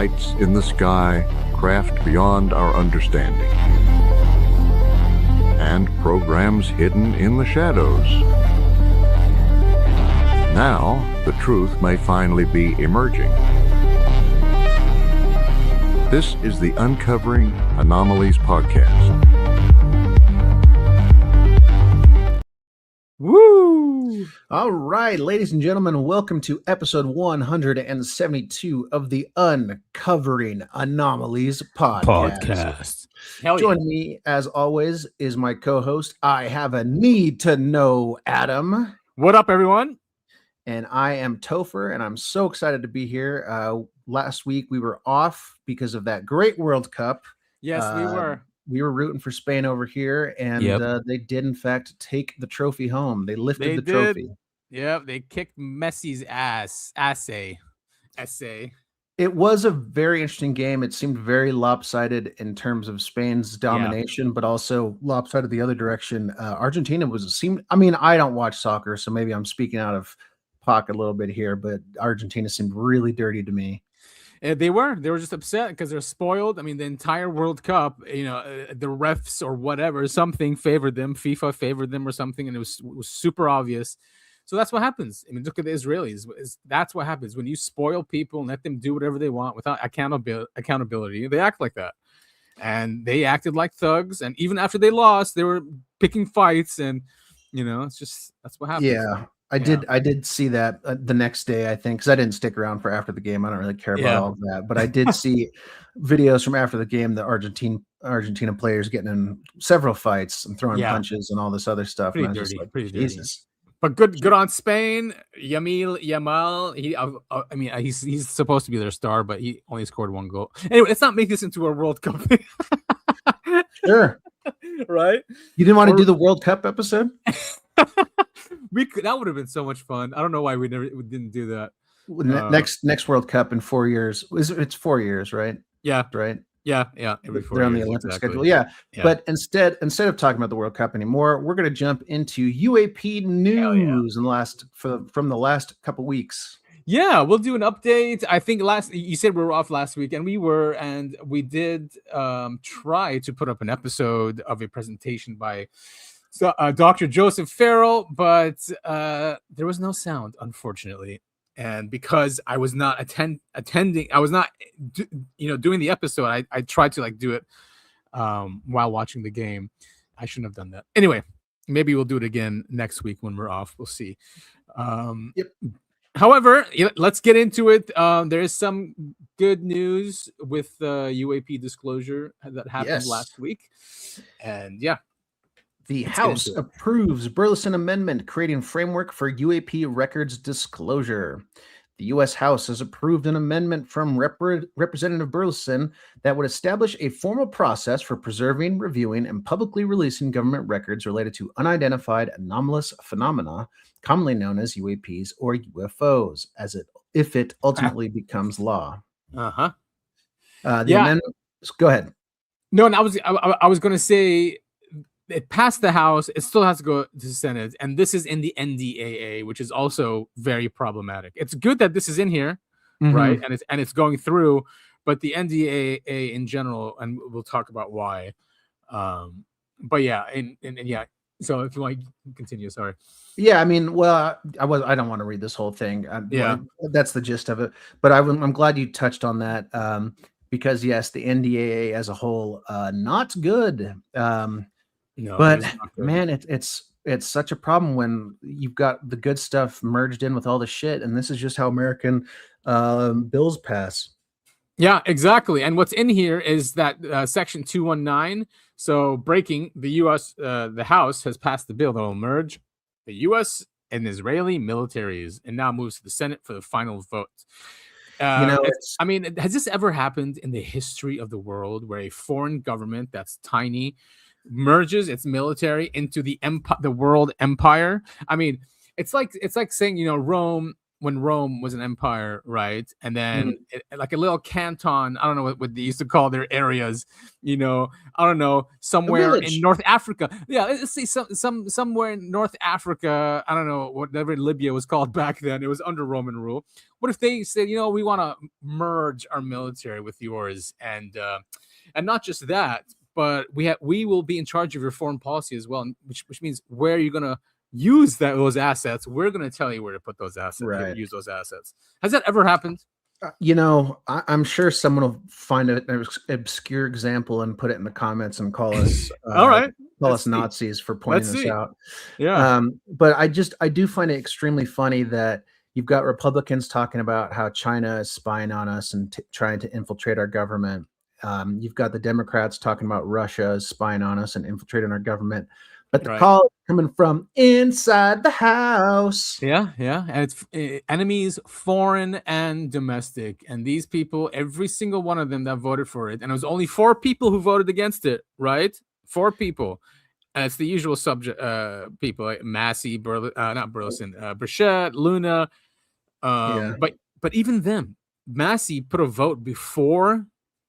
lights in the sky craft beyond our understanding, and programs hidden in the shadows. Now, the truth may finally be emerging. This is the Uncovering Anomalies Podcast. Woo! All right, ladies and gentlemen, welcome to episode 172 of the Uncovering Anomalies Podcast. Joining me, as always, is my co-host, I Have a Need to Know, Adam. What up, everyone? And I am Topher, and I'm so excited to be here. Last week, we were off because of that great World Cup. Yes, we were. We were rooting for Spain over here, and they did, in fact, take the trophy home. They lifted the trophy. Yep, they kicked Messi's ass. Essay. It was a very interesting game. It seemed very lopsided in terms of Spain's domination, but also lopsided the other direction. Argentina I don't watch soccer, so maybe I'm speaking out of pocket a little bit here, but Argentina seemed really dirty to me. They were just upset because they're spoiled. I mean, the entire World Cup, the refs or whatever, something favored them. FIFA favored them or something, and it was super obvious. So that's what happens. I mean, look at the Israelis. That's what happens when you spoil people and let them do whatever they want without accountability. They act like that, and they acted like thugs. And even after they lost, they were picking fights, and that's what happens. Yeah. I did see that the next day, I think, because I didn't stick around for after the game. I don't really care about all of that, but I did see videos from after the game, the Argentina players getting in several fights and throwing punches and all this other stuff. Pretty and dirty, like, pretty Jesus. Dirty. But good on Spain. Yamal. He's supposed to be their star, but he only scored one goal. Anyway, let's not make this into a World Cup thing. Sure. Right? You didn't want to do the World Cup episode? That would have been so much fun. I don't know why we didn't do that. Next World Cup in 4 years. It's 4 years, right? Yeah. Right. Yeah. Every 4 They're years, on the Olympic exactly. schedule. Yeah. But instead of talking about the World Cup anymore, we're going to jump into UAP news from the last couple weeks. Yeah, we'll do an update. I think you said we were off last week, and we were, and we did try to put up an episode of a presentation by Dr. Joseph Farrell, but there was no sound, unfortunately. And because I was not attending, I was not, doing the episode. I tried to do it while watching the game. I shouldn't have done that. Anyway, maybe we'll do it again next week when we're off. We'll see. However, let's get into it. There is some good news with UAP disclosure that happened last week. And the House approves Burlison Amendment creating framework for UAP records disclosure. The U.S. House has approved an amendment from Representative Burlison that would establish a formal process for preserving, reviewing, and publicly releasing government records related to unidentified anomalous phenomena, commonly known as UAPs or UFOs, if it ultimately becomes law. The amendment. Go ahead. No, and I was going to say, it passed the House. It still has to go to the Senate, and this is in the NDAA, which is also very problematic. It's good that this is in here, right? And it's going through, but the NDAA in general, and we'll talk about why. But So if you want to continue, sorry. Yeah, I mean, well, I don't want to read this whole thing. That's the gist of it. But I'm glad you touched on that because yes, the NDAA as a whole, not good. No, but man, it's such a problem when you've got the good stuff merged in with all the shit, and this is just how American bills pass. Yeah, exactly. And what's in here is that Section 219. So breaking the U.S. The House has passed the bill that will merge the U.S. and Israeli militaries, and now moves to the Senate for the final vote. Has this ever happened in the history of the world where a foreign government that's tiny merges its military into the world empire? I mean, it's like saying, Rome when Rome was an empire, right? And then like a little canton, I don't know what they used to call their areas, I don't know, somewhere in North Africa. Yeah, let's say somewhere in North Africa, I don't know, whatever Libya was called back then. It was under Roman rule. What if they said, we want to merge our military with yours, and not just that, but we will be in charge of your foreign policy as well, which means where you're gonna use those assets. We're going to tell you where to put those assets, use those assets. Has that ever happened? I'm sure someone will find an obscure example and put it in the comments and call us all right, call us Nazis for pointing this out. Yeah. But I do find it extremely funny that you've got Republicans talking about how China is spying on us and trying to infiltrate our government. You've got the Democrats talking about Russia is spying on us and infiltrating our government. But the call is coming from inside the house. Yeah. And it's enemies, foreign and domestic. And these people, every single one of them that voted for it, and it was only 4 people who voted against it, right? 4 people. And it's the usual subject people, like Massey, Burchett, Luna. But even them, Massey put a vote before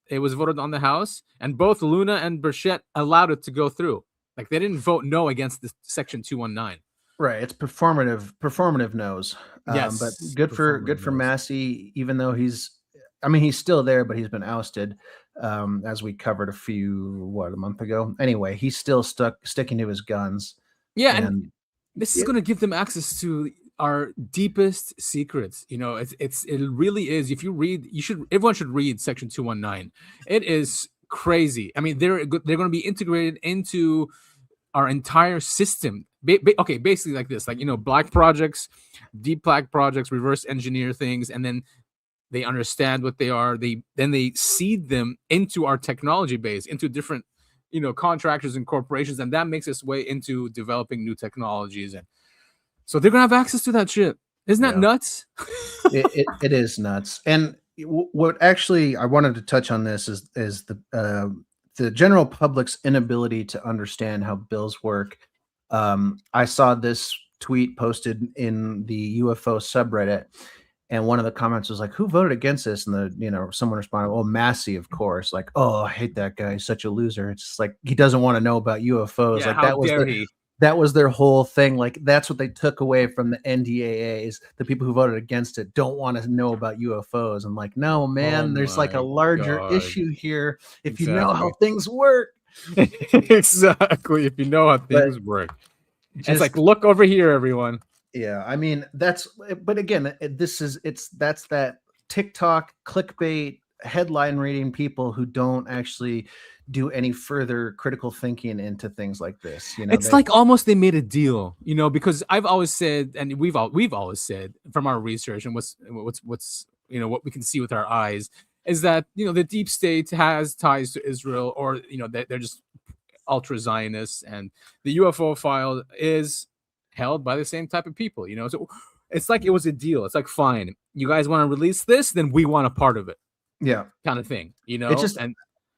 it was voted on the House, and both Luna and Burchett allowed it to go through. Like they didn't vote no against the Section 219. Right, it's performative no's. Yes, but good for Massey, even though he's still there, but he's been ousted, as we covered a month ago. Anyway, he's still sticking to his guns. Yeah, and this is going to give them access to our deepest secrets. It really is. If you read, everyone should read Section 219. It is crazy. I mean, they're going to be integrated into our entire system. Okay, basically like this, black projects, deep black projects, reverse engineer things, and then they understand what they are. Then they seed them into our technology base, into different, contractors and corporations, and that makes its way into developing new technologies. And so they're gonna have access to that shit. Isn't that nuts? It is nuts. And what actually I wanted to touch on this is the general public's inability to understand how bills work. I saw this tweet posted in the UFO subreddit, and one of the comments was like, "Who voted against this?" And someone responded, "Oh, Massey, of course." Like, "Oh, I hate that guy. He's such a loser." It's just like he doesn't want to know about UFOs. Yeah, like how dare he? That was their whole thing. Like that's what they took away from the NDAAs. The people who voted against it don't want to know about UFOs. I'm like, no, man, there's like a larger issue here. If you know how things work. Exactly. If you know how things work. It's like, look over here, everyone. Yeah. I mean, but again, that's that TikTok clickbait headline reading people who don't actually do any further critical thinking into things like this. It's like almost they made a deal, because I've always said, and we've always said from our research and what's what we can see with our eyes is that the deep state has ties to Israel, or they're just ultra Zionists, and the UFO file is held by the same type of people. So it's like it was a deal. It's like, fine, you guys want to release this, then we want a part of it. Yeah, kind of thing.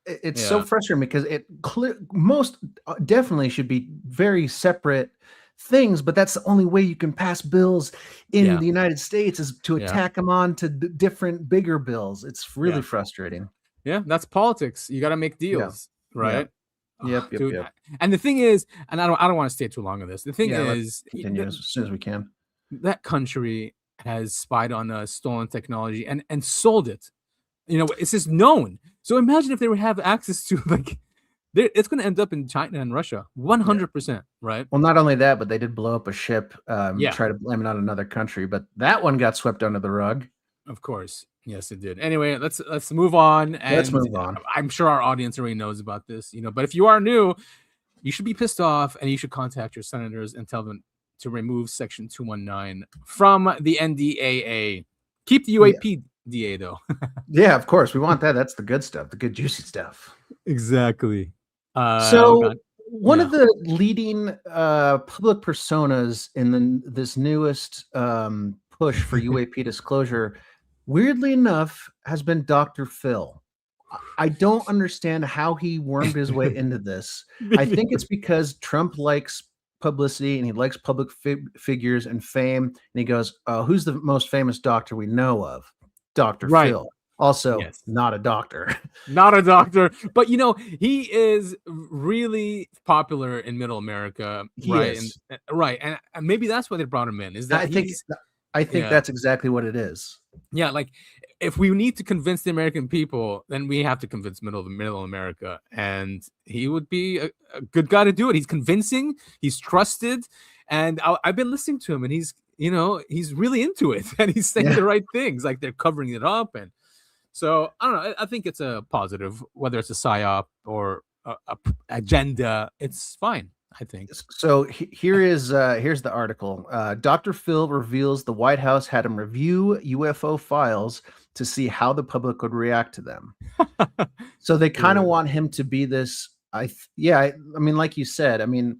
It's so frustrating because it most definitely should be very separate things, but that's the only way you can pass bills in the United States is to attack them on to different bigger bills. It's really frustrating. Yeah, that's politics. You got to make deals, right? Yep. And the thing is, and I don't want to stay too long on this. The thing is, continue as soon as we can. That country has spied on us, stolen technology, and sold it. It's just known. So imagine if they would have access to it's going to end up in China and Russia, 100%, right? Well, not only that, but they did blow up a ship. Try to blame it on another country, but that one got swept under the rug. Of course, yes, it did. Anyway, let's move on. And let's move on. I'm sure our audience already knows about this, But if you are new, you should be pissed off, and you should contact your senators and tell them to remove Section 219 from the NDAA. Keep the UAP. DA though. Yeah, of course we want that. That's the good stuff, the good juicy stuff. Exactly. One of the leading public personas in this newest push for UAP disclosure, weirdly enough, has been Dr. Phil. I don't understand how he wormed his way into this. I think it's because Trump likes publicity and he likes public figures and fame. And he goes, who's the most famous doctor we know of? Dr. Phil. Also, not a doctor. Not a doctor. But, he is really popular in Middle America. Right. And maybe that's why they brought him in. Is that I think that's exactly what it is. Yeah. Like, if we need to convince the American people, then we have to convince Middle America. And he would be a good guy to do it. He's convincing. He's trusted. And I've been listening to him, and he's really into it. And he's saying the right things. Like, they're covering it up. And so, I don't know. I think it's a positive, whether it's a PSYOP or a agenda. It's fine, I think. So here's the article. Dr. Phil reveals the White House had him review UFO files to see how the public would react to them. So they kind of want him to be this. I mean, like you said, I mean,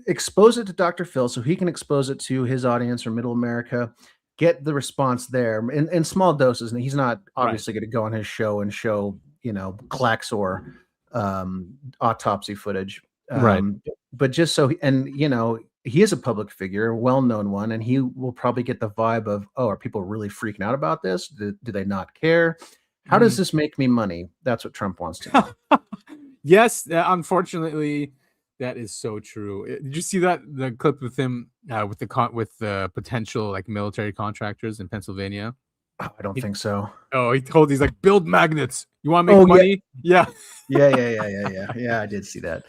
expose it to Dr. Phil so he can expose it to his audience or Middle America. Get the response there in small doses, and he's not obviously going to go on his show and show Klaxor autopsy footage, but just so he is a public figure, a well-known one, and he will probably get the vibe of, are people really freaking out about this? Do they not care? How does this make me money? That's what Trump wants to know. Yes, unfortunately. That is so true. Did you see the clip with him with the potential like military contractors in Pennsylvania? I don't think so. Oh, he's like, build magnets. You want to make money? Yeah. Yeah. I did see that.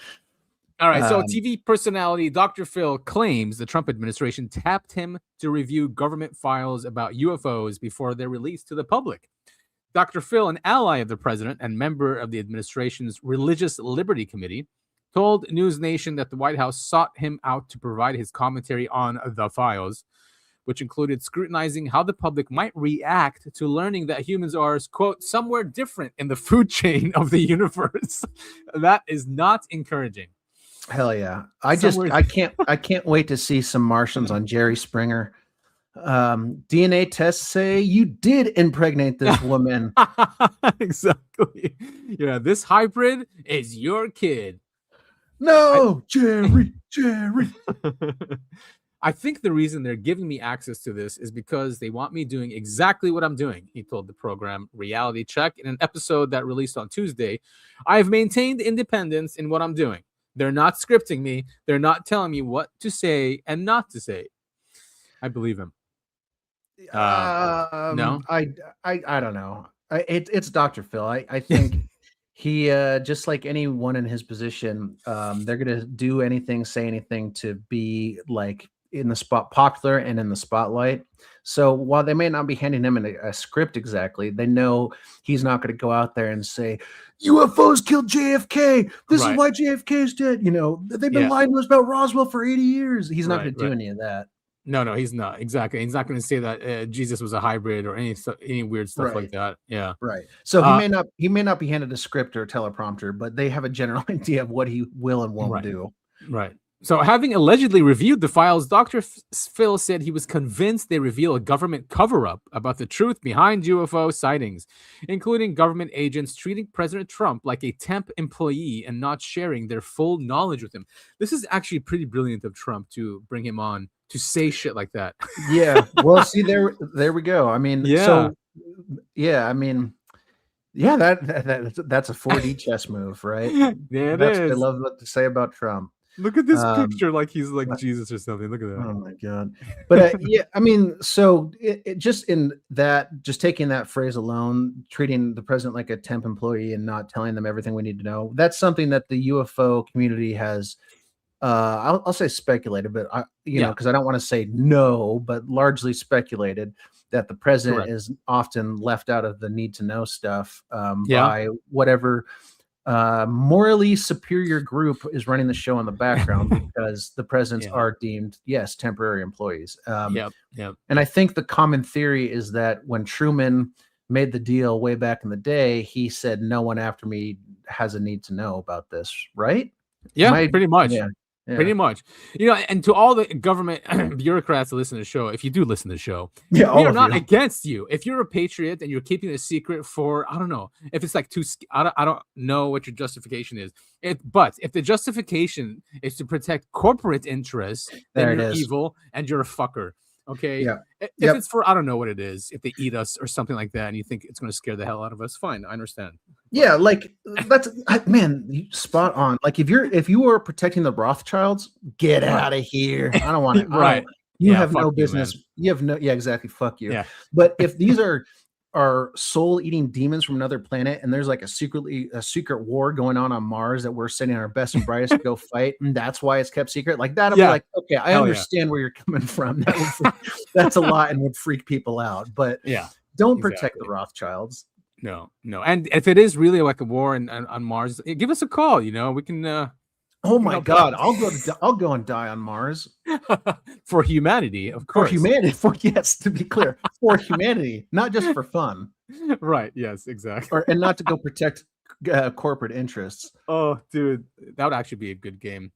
All right. So TV personality Dr. Phil claims the Trump administration tapped him to review government files about UFOs before they're released to the public. Dr. Phil, an ally of the president and member of the administration's Religious Liberty Committee, told News Nation that the White House sought him out to provide his commentary on the files, which included scrutinizing how the public might react to learning that humans are, quote, somewhere different in the food chain of the universe. That is not encouraging. Hell yeah. I can't wait to see some Martians on Jerry Springer. DNA tests say you did impregnate this woman. Exactly. Yeah, this hybrid is your kid. No, Jerry. I think the reason they're giving me access to this is because they want me doing exactly what I'm doing, he told the program Reality Check in an episode that released on Tuesday. I've maintained independence in what I'm doing. They're not scripting me. They're not telling me what to say and not to say. I believe him. No? I don't know. It's Dr. Phil. I think... He just like anyone in his position, they're gonna do anything, say anything to be like in the spot, popular and in the spotlight. So while they may not be handing him a script exactly, they know he's not going to go out there and say UFOs killed JFK. This is why JFK is dead. They've been lying to us about Roswell for 80 years. He's not going to do any of that. No, he's not. Exactly. He's not going to say that Jesus was a hybrid or any weird stuff like that. Yeah. Right. So he may not be handed a script or a teleprompter, but they have a general idea of what he will and won't do. Right. So having allegedly reviewed the files, Dr. Phil said he was convinced they reveal a government cover-up about the truth behind UFO sightings, including government agents treating President Trump like a temp employee and not sharing their full knowledge with him. This is actually pretty brilliant of Trump to bring him on to say shit like that. Yeah. Well, see, there we go. I mean, that's a 4D chess move, right? Yeah, that's what I love to say about Trump. Look at this picture, like he's like Jesus or something. Look at that. Oh my god! But I mean, so just taking that phrase alone, treating the president like a temp employee and not telling them everything we need to know, that's something that the UFO community has. I'll say speculated, but because I don't want to say no, but largely speculated that the president is often left out of the need to know stuff by whatever morally superior group is running the show in the background because the presidents are deemed temporary employees. And I think the common theory is that when Truman made the deal way back in the day, he said no one after me has a need to know about this, right? Pretty much. Pretty much. And to all the government bureaucrats that listen to the show, if you do listen to the show, we are not against you. If you're a patriot and you're keeping it a secret for, I don't know, if it's like I don't know what your justification is. But if the justification is to protect corporate interests, then you're evil and you're a fucker. Okay. Yeah. If it's for, I don't know what it is, if they eat us or something like that, and you think it's going to scare the hell out of us, fine. I understand. Yeah. Like that's, man, spot on. Like if you are protecting the Rothschilds, get out of here. I don't want it. Right. You have no business. You have no, exactly. Fuck you. Yeah. But if these are soul-eating demons from another planet, and there's like a secret war going on Mars that we're sending our best and brightest to go fight, and that's why it's kept secret. Like that'll be like, okay, I understand where you're coming from. That's a lot and would freak people out. But don't protect the Rothschilds. No. And if it is really like a war on Mars, give us a call. We can. Oh my God! I'll go and die on Mars for humanity, of course. For humanity, to be clear, for humanity, not just for fun. Right? Yes, exactly. And not to go protect corporate interests. Oh, dude, that would actually be a good game.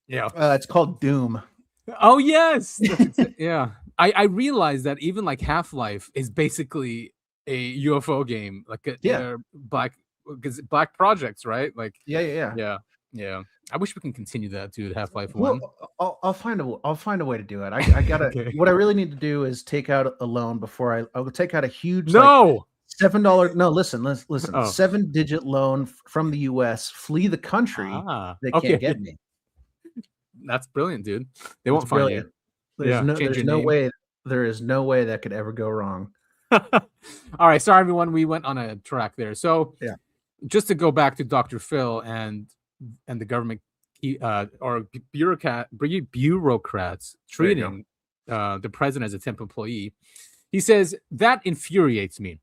Yeah, it's called Doom. Oh yes, yeah. I realized that even like Half-Life is basically a UFO game, like black projects, right? Like yeah. I wish we can continue that, dude. Half-Life 1. Well, I'll find a way to do it. I gotta. Okay. What I really need to do is take out a loan before I'll take out a huge $7. No, listen. 7-digit loan from the U.S. Flee the country. They can't get me. That's brilliant, dude. They won't find you. There's no way. There is no way that could ever go wrong. All right, sorry everyone. We went on a track there. So just to go back to Dr. Phil and the government or bureaucrats treating the president as a temp employee. He says, that infuriates me.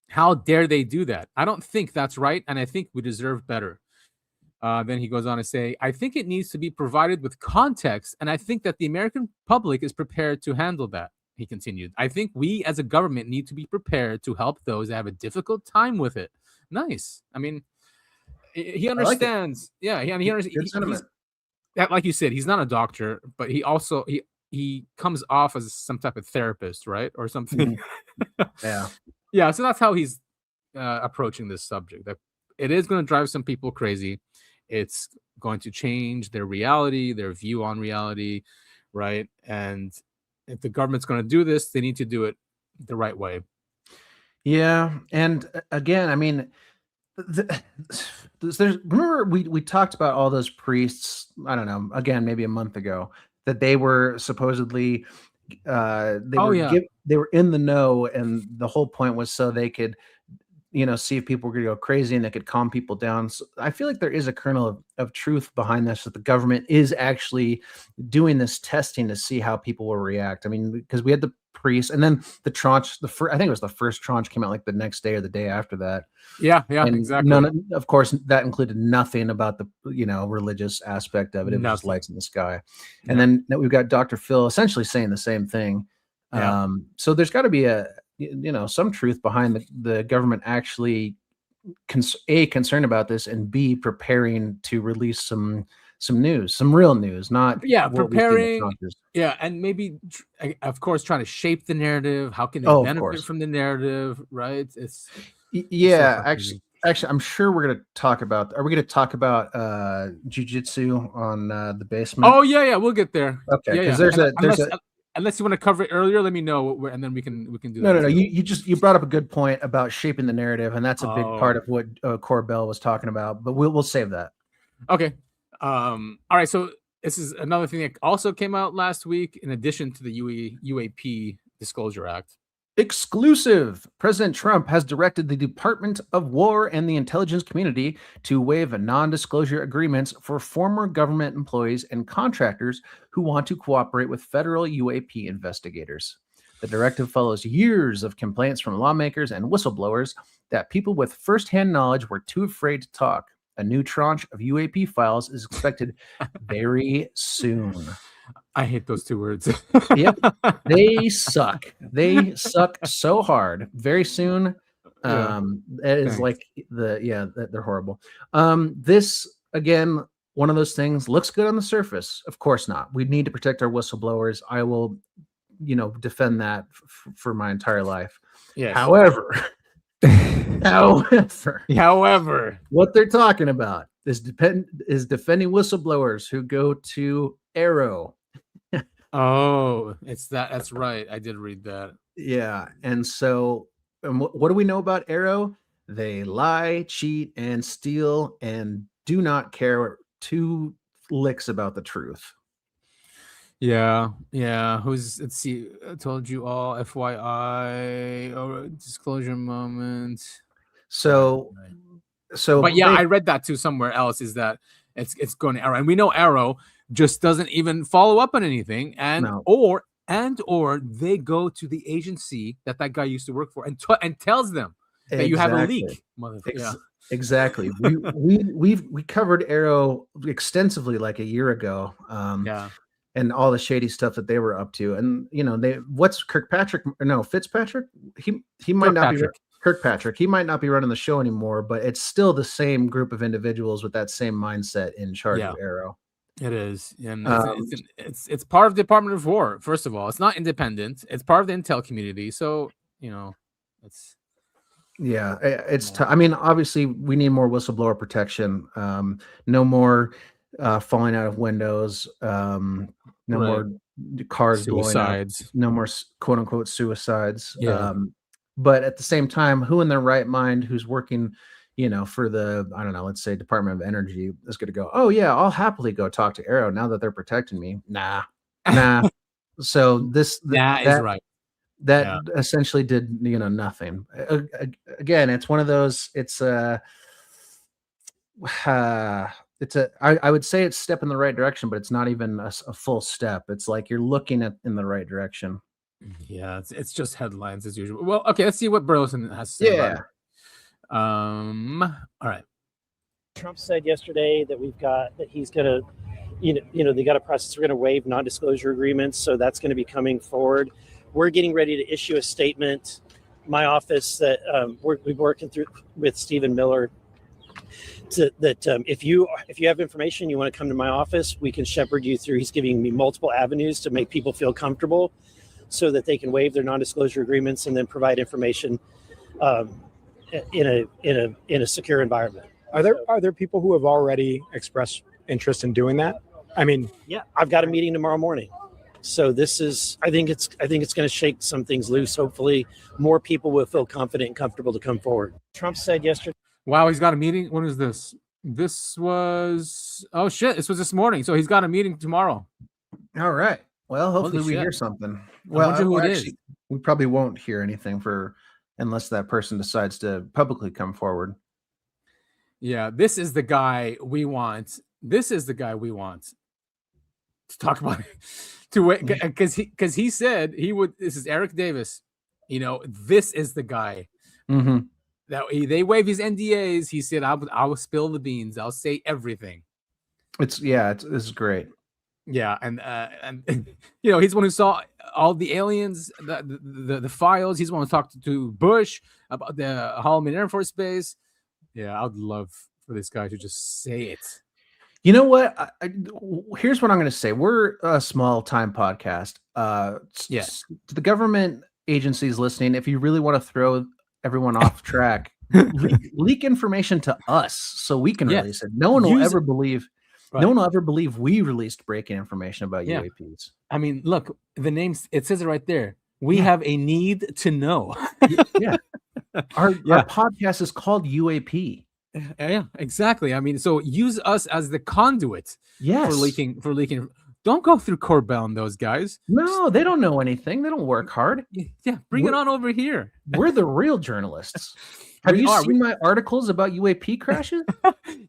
How dare they do that? I don't think that's right, and I think we deserve better. Then he goes on to say, I think it needs to be provided with context, and I think that the American public is prepared to handle that. He continued, I think we as a government need to be prepared to help those that have a difficult time with it. Nice. I mean, he understands. He understands. Like you said, he's not a doctor, but he also he comes off as some type of therapist, right, or something. Yeah. So that's how he's approaching this subject. That it is going to drive some people crazy. It's going to change their reality, their view on reality, right? And if the government's going to do this, they need to do it the right way. Yeah, and again, I mean. Remember we talked about all those priests, I don't know, again maybe a month ago, that they were supposedly they were in the know, and the whole point was so they could see if people were going to go crazy and they could calm people down. So I feel like there is a kernel of truth behind this, that the government is actually doing this testing to see how people will react. I mean, because we had the priests, and then the tranche, I think it was the first tranche came out like the next day or the day after that. Yeah, exactly. Of course, that included nothing about the religious aspect of it. It was just lights in the sky. And then we've got Dr. Phil essentially saying the same thing. So there's got to be some truth behind the government actually concerned about this, and B, preparing to release some news, some real news, not preparing. Yeah, and maybe of course trying to shape the narrative. How can they benefit from the narrative, right? It's actually, I'm sure we're going to talk about. Are we going to talk about jiu-jitsu on the basement? Oh yeah, we'll get there. Okay, because unless you want to cover it earlier, let me know, and then we can do that. No. You brought up a good point about shaping the narrative, and that's a big part of what Corbell was talking about. But we'll save that. Okay. All right. So this is another thing that also came out last week, in addition to the UAP Disclosure Act. Exclusive. President Trump has directed the Department of War and the intelligence community to waive non-disclosure agreements for former government employees and contractors who want to cooperate with federal UAP investigators. The directive follows years of complaints from lawmakers and whistleblowers that people with firsthand knowledge were too afraid to talk. A new tranche of UAP files is expected very soon. I hate those two words. Yep. They suck. They suck so hard. Very soon. It is like they're horrible. This again one of those things looks good on the surface. Of course not. We need to protect our whistleblowers. I will, defend that for my entire life. Yes. However, what they're talking about is defending whistleblowers who go to Arrow. Oh, that's right. I did read that. Yeah. And so what do we know about Arrow? They lie, cheat, and steal, and do not care two licks about the truth. Yeah. Let's see. I told you all, FYI, disclosure moment. But yeah, I read that too somewhere else, is that it's going to Arrow, and we know Arrow just doesn't even follow up on anything, or they go to the agency that guy used to work for and tells them that you have a leak. Exactly. We covered Arrow extensively like a year ago. And all the shady stuff that they were up to, and what's Fitzpatrick? He might not be Kirkpatrick. He might not be running the show anymore, but it's still the same group of individuals with that same mindset in charge of Arrow. It is, and it's part of the Department of War. First of all, it's not independent. It's part of the intel community. So it's I mean, obviously, we need more whistleblower protection. No more falling out of windows. No more cars suicides. Blowing up. No more quote unquote suicides. Yeah. But at the same time, who in their right mind, who's working, for the, I don't know, let's say Department of Energy, is going to go, oh yeah, I'll happily go talk to Arrow now that they're protecting me. Nah. So is right. That essentially did, nothing. Again, it's one of those. I would say it's a step in the right direction, but it's not even a full step. It's like you're looking in the right direction. Yeah, it's just headlines as usual. Well, okay, let's see what Burlison has to say about it. All right. Trump said yesterday that he's going to, they got a process. We're going to waive non-disclosure agreements, so that's going to be coming forward. We're getting ready to issue a statement. My office that we're working through with Stephen Miller. If you have information you want to come to my office, we can shepherd you through. He's giving me multiple avenues to make people feel comfortable, so that they can waive their non-disclosure agreements and then provide information in a secure environment. Are there people who have already expressed interest in doing that? I mean, yeah, I've got a meeting tomorrow morning. So I think it's going to shake some things loose. Hopefully, more people will feel confident and comfortable to come forward. Trump said yesterday. Wow, he's got a meeting. When is this? This was this was this morning. So he's got a meeting tomorrow. All right. Well, hopefully we hear something. Well, we probably won't hear anything unless that person decides to publicly come forward. Yeah, this is the guy we want. To talk about it. Because he said he would. This is Eric Davis. This is the guy. Mm-hmm. That they waive his NDAs. He said, "I will spill the beans. I'll say everything." This is great. Yeah, and he's the one who saw all the aliens, the files. He's the one who talked to Bush about the Holloman Air Force Base. Yeah, I'd love for this guy to just say it. You know what? Here's what I'm going to say. We're a small time podcast. Yes. To the government agencies listening, if you really want to throw everyone off track, leak information to us so we can release it. No one will ever believe. Right. No one will ever believe we released breaking information about UAPs. I mean, look, the names, it says it right there. We have a need to know. Yeah. Our podcast is called UAP. Yeah, exactly. I mean, so use us as the conduit for leaking. Don't go through Corbell and those guys. No, they don't know anything. They don't work hard. Yeah, bring it on over here. We're the real journalists. Have you seen my articles about UAP crashes?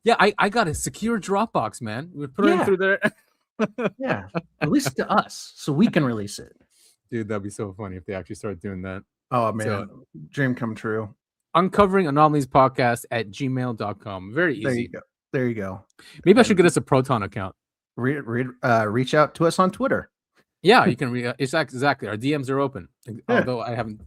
Yeah, I got a secure Dropbox, man. We put it through there. Yeah, release it to us so we can release it. Dude, that'd be so funny if they actually started doing that. Oh, man. Dream come true. Uncovering Anomalies Podcast at gmail.com. Very easy. There you go. Maybe I should get us a Proton account. Reach out to us on Twitter. Yeah, you can. Exactly. Our DMs are open. Although I haven't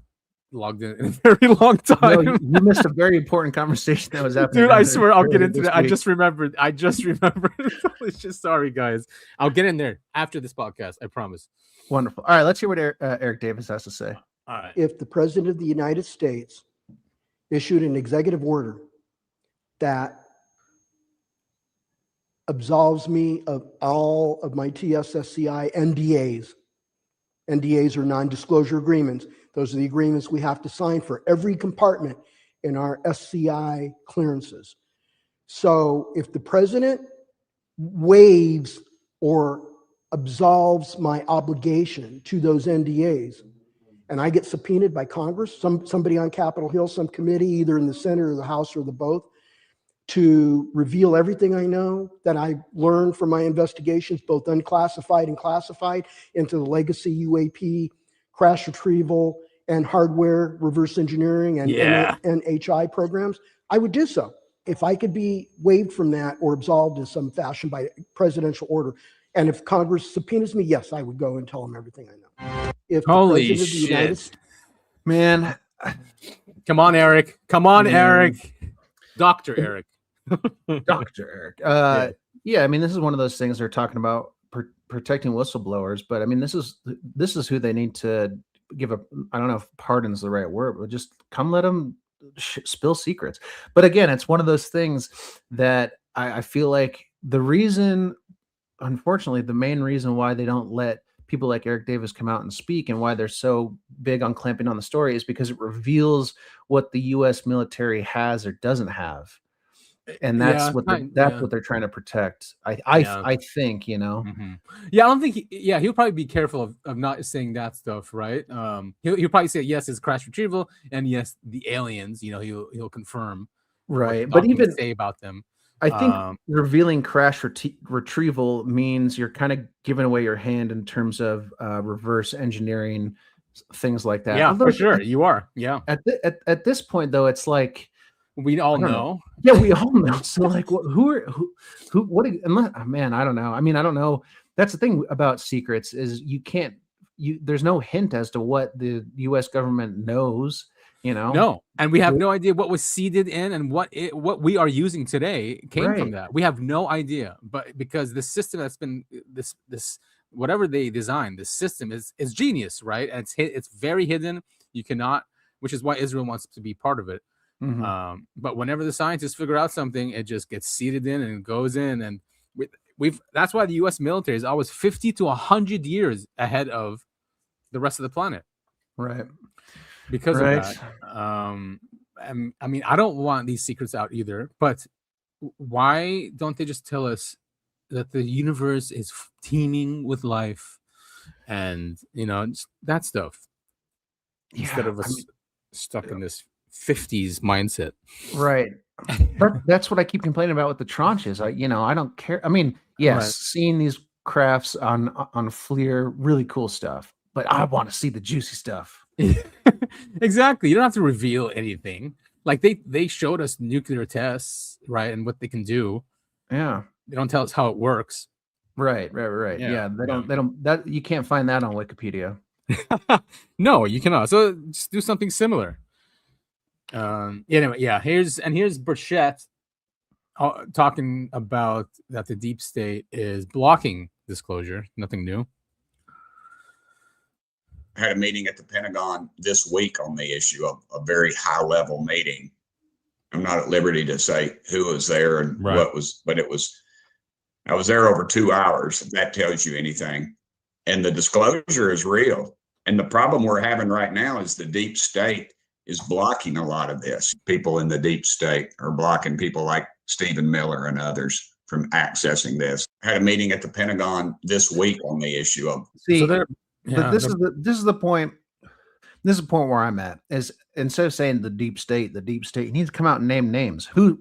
logged in a very long time. No, you missed a very important conversation that was happening. Dude, I swear I'll get into this that. I week. just remembered. It's just sorry, guys. I'll get in there after this podcast. I promise. Wonderful. All right, let's hear what Eric Davis has to say. All right. If the President of the United States issued an executive order that absolves me of all of my TSSCI NDAs. NDAs are non-disclosure agreements. Those are the agreements we have to sign for every compartment in our SCI clearances. So if the President waives or absolves my obligation to those NDAs, and I get subpoenaed by Congress, somebody on Capitol Hill, some committee, either in the Senate or the House or the both, to reveal everything I know that I learned from my investigations, both unclassified and classified, into the legacy UAP, crash retrieval, and hardware reverse engineering and HI programs, I would do so. If I could be waived from that or absolved in some fashion by presidential order, and if Congress subpoenas me, yes, I would go and tell them everything I know. If Holy the President of the United shit. Man, Come on, Eric. Come on, Eric. Dr. Eric. Dr. Eric. Yeah, I mean, this is one of those things they're talking about protecting whistleblowers, but I mean, this is who they need to give a, I don't know if pardon's the right word, but just come let them spill secrets. But again, it's one of those things that I feel like the reason, unfortunately, the main reason why they don't let people like Eric Davis come out and speak and why they're so big on clamping on the story is because it reveals what the U.S. military has or doesn't have. And that's what they're trying to protect. I think, you know. Mm-hmm. Yeah, I don't think he'll probably be careful of not saying that stuff, right? He'll probably say yes, it's crash retrieval, and yes, the aliens, you know, he'll confirm. Right. But even say about them. I think revealing crash retrieval means you're kind of giving away your hand in terms of reverse engineering, things like that. Yeah, for sure. You are. Yeah. At this point, though, it's like we all know. Yeah, we all know. So, like, unless, man, I don't know. I mean, I don't know. That's the thing about secrets is there's no hint as to what the U.S. government knows. You know, no, and we have no idea what was seeded in and what we are using today came from that. We have no idea, but because the system that's been this whatever they designed, the system is genius, right? And it's very hidden. You cannot, which is why Israel wants to be part of it. Mm-hmm. But whenever the scientists figure out something, it just gets seeded in and goes in, and that's why the U.S. military is always 50 to 100 years ahead of the rest of the planet, right? Because of that. I mean, I don't want these secrets out either, but why don't they just tell us that the universe is teeming with life and, you know, that stuff instead of us stuck in this 50s mindset. Right. That's what I keep complaining about with the tranches. I don't care. I mean, yes, seeing these crafts on FLIR, really cool stuff, but I want to see the juicy stuff. Exactly. You don't have to reveal anything. Like they showed us nuclear tests, right, and what they can do. Yeah. They don't tell us how it works. Right. Yeah. They don't that you can't find that on Wikipedia. No, you cannot. So just do something similar. Anyway, yeah. Here's Burchett talking about that the deep state is blocking disclosure. Nothing new. I had a meeting at the Pentagon this week on the issue of a very high-level meeting. I'm not at liberty to say who was there and what was, but I was there over 2 hours. If that tells you anything. And the disclosure is real. And the problem we're having right now is the deep state is blocking a lot of this. People in the deep state are blocking people like Stephen Miller and others from accessing this. I had a meeting at the Pentagon this week on the issue of. But this is the point. This is the point where I'm at. Is instead of saying the deep state, you need to come out and name names. Who?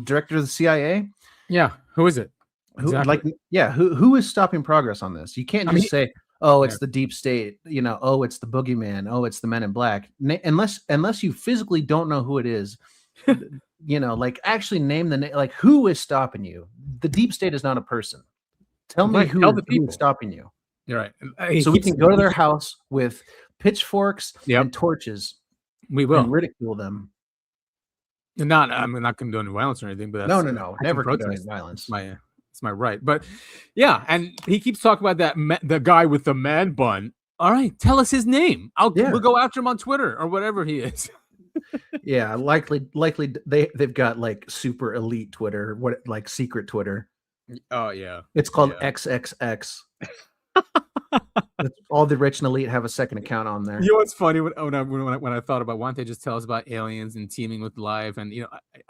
Director of the CIA? Yeah. Who is it? Exactly. Who is stopping progress on this? You can't just say, "Oh, it's the deep state." You know, "Oh, it's the boogeyman." "Oh, it's the Men in Black." Unless you physically don't know who it is, you know, like actually name the name. Like, who is stopping you? The deep state is not a person. Tell me who is stopping you. You're right. So we can go to their house with pitchforks and torches We will and ridicule them. Not, I'm not condoning violence or anything, but that's, No, never condoning violence. It's my right. But yeah, and he keeps talking about the guy with the man bun. All right, tell us his name. We'll go after him on Twitter or whatever he is. Yeah, likely they've got like super elite Twitter, like secret Twitter. Oh yeah, it's called XXX. All the rich and elite have a second account on there. You know what's funny when I thought about, why don't they just tell us about aliens and teaming with life, and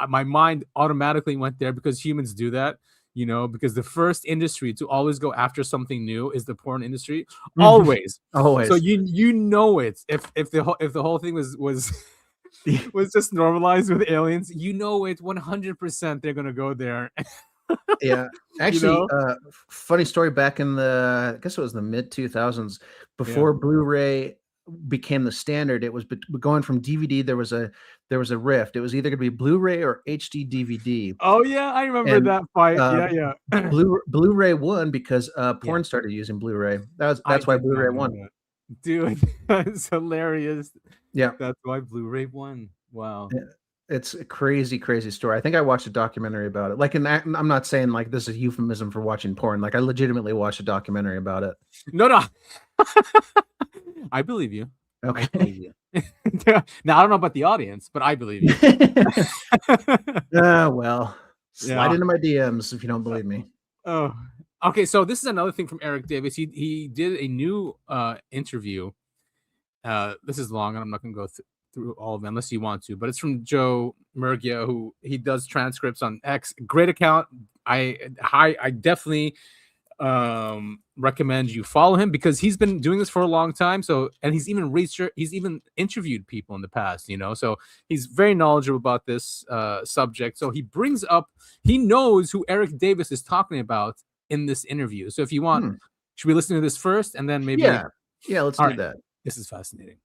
my mind automatically went there because humans do that. Because the first industry to always go after something new is the porn industry. Always. So it. If the whole thing was was just normalized with aliens, it 100% they're gonna go there. Yeah, actually, funny story. Back in I guess it was the mid 2000s, before Blu-ray became the standard, it was going from DVD. There was a rift. It was either going to be Blu-ray or HD DVD. Oh yeah, I remember that fight. Blu-ray won because porn started using Bluray. That's why Blu-ray won. Dude, that's hilarious. Yeah, that's why Blu-ray won. Wow. Yeah. It's a crazy story. I think I watched a documentary about it. Like, I'm not saying like this is a euphemism for watching porn. Like, I legitimately watched a documentary about it. No. I believe you. Okay. I believe you. Now, I don't know about the audience, but I believe you. Well, slide into my DMs if you don't believe me. Oh, okay. So this is another thing from Eric Davis. He did a new interview. This is long, and I'm not going to go through all of them unless you want to, but it's from Joe Murgia, who he does transcripts on X. Great account. I definitely recommend you follow him because he's been doing this for a long time. So, and he's even interviewed people in the past, so he's very knowledgeable about this subject. So he knows who Eric Davis is talking about in this interview. So if you want, should we listen to this first and then maybe? Yeah, let's do that. This is fascinating.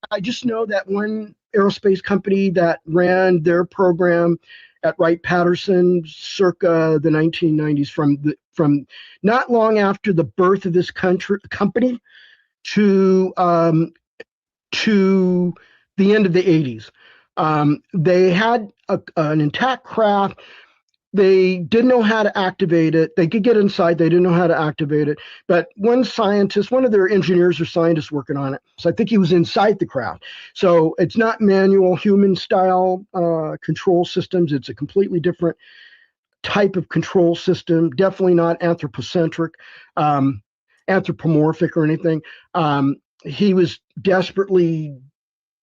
I just know that one aerospace company that ran their program at Wright-Patterson circa the 1990s, from not long after the birth of this company to the end of the 80s. They had an intact craft. They didn't know how to activate it. They could get inside. They didn't know how to activate it. But one of their engineers or scientists working on it. So I think he was inside the craft. So it's not manual human style control systems. It's a completely different type of control system. Definitely not anthropomorphic or anything. He was desperately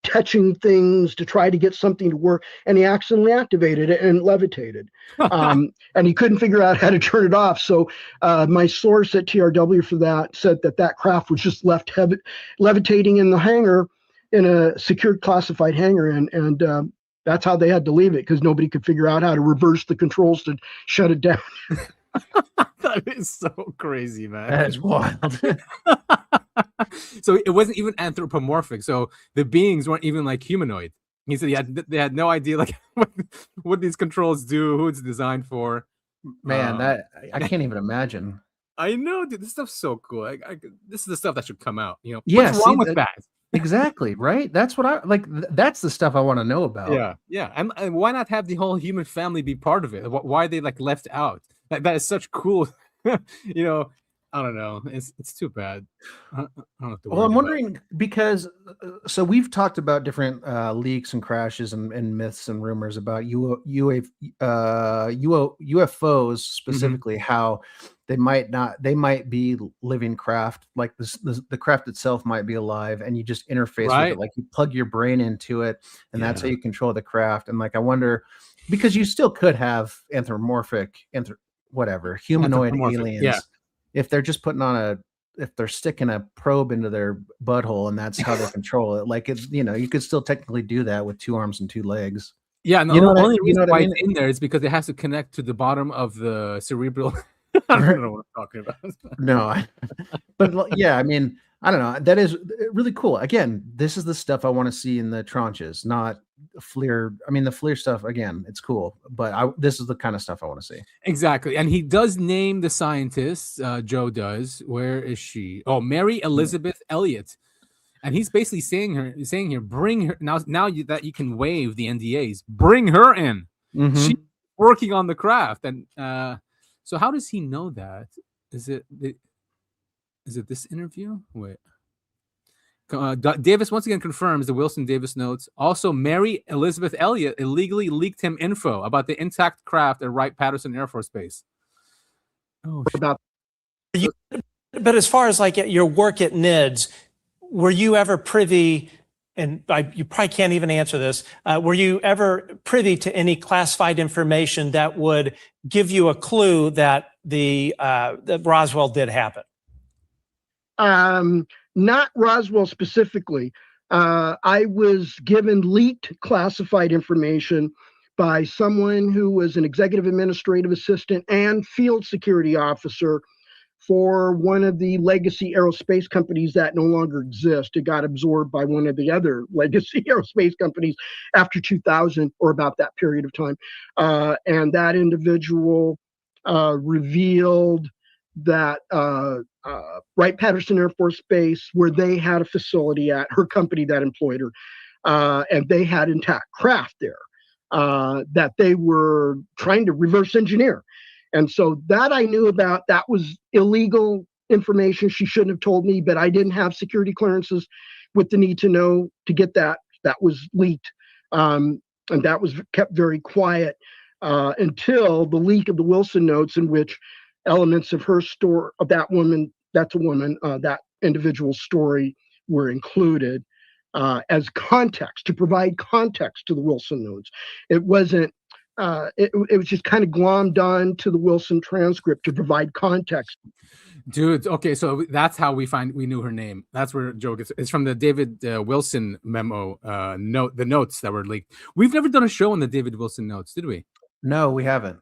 touching things to try to get something to work, and he accidentally activated it and levitated. And he couldn't figure out how to turn it off. So my source at TRW for that said that craft was just left levitating in the hangar, in a secured classified hangar, and that's how they had to leave it, because nobody could figure out how to reverse the controls to shut it down. That is so crazy, man. That is wild. So it wasn't even anthropomorphic. So the beings weren't even like humanoid. He said they had no idea like what these controls do, who it's designed for. Man, I can't even imagine. I know, dude. This stuff's so cool. This is the stuff that should come out. What's wrong with that? Exactly, right? That's what I like. That's the stuff I want to know about. Yeah. And why not have the whole human family be part of it? Why are they like left out? That is such cool. I don't know. It's too bad. I don't have to worry I'm wondering because so we've talked about different leaks and crashes and myths and rumors about UFOs specifically, how they might be living craft, like the craft itself might be alive, and you just interface with it, like you plug your brain into it, and that's how you control the craft. And like I wonder, because you still could have humanoid aliens. If they're just if they're sticking a probe into their butthole and that's how they control it, like you could still technically do that with 2 arms and 2 legs. Yeah, no, the only reason why it's in there is because it has to connect to the bottom of the cerebral. I don't know what I'm talking about. No, but yeah, I mean, I don't know. That is really cool. Again, this is the stuff I want to see in the tranches, not FLIR. I mean, the FLIR stuff, again, it's cool, but this is the kind of stuff I want to see. Exactly. And he does name the scientists. Joe does. Where is she? Oh, Mary Elizabeth Elliott. And he's basically saying here, bring her now that you can waive the NDAs, bring her in. Mhm. She's working on the craft. And so how does he know that? Is it this interview? Wait. Davis once again confirms the Wilson Davis notes. Also, Mary Elizabeth Elliott illegally leaked him info about the intact craft at Wright-Patterson Air Force Base. Oh, About But as far as like your work at NIDS, were you ever privy, and you probably can't even answer this, were you ever privy to any classified information that would give you a clue that that Roswell did happen? Not Roswell specifically. I was given leaked classified information by someone who was an executive administrative assistant and field security officer for one of the legacy aerospace companies that no longer exist. It got absorbed by one of the other legacy aerospace companies after 2000 or about that period of time. And that individual revealed that Wright-Patterson Air Force Base, where they had a facility at, her company that employed her, and they had intact craft there that they were trying to reverse engineer. And so that I knew about. That was illegal information. She shouldn't have told me, but I didn't have security clearances with the need to know to get that. That was leaked. And that was kept very quiet until the leak of the Wilson notes, in which elements of her story, of that woman, that's a woman, that individual's story, were included as context, to provide context to the Wilson notes. It wasn't, it was just kind of glommed on to the Wilson transcript to provide context. Dude, okay, so that's how we knew her name. That's where Joe gets. It's from the David Wilson memo the notes that were leaked. We've never done a show on the David Wilson notes, did we? No, we haven't.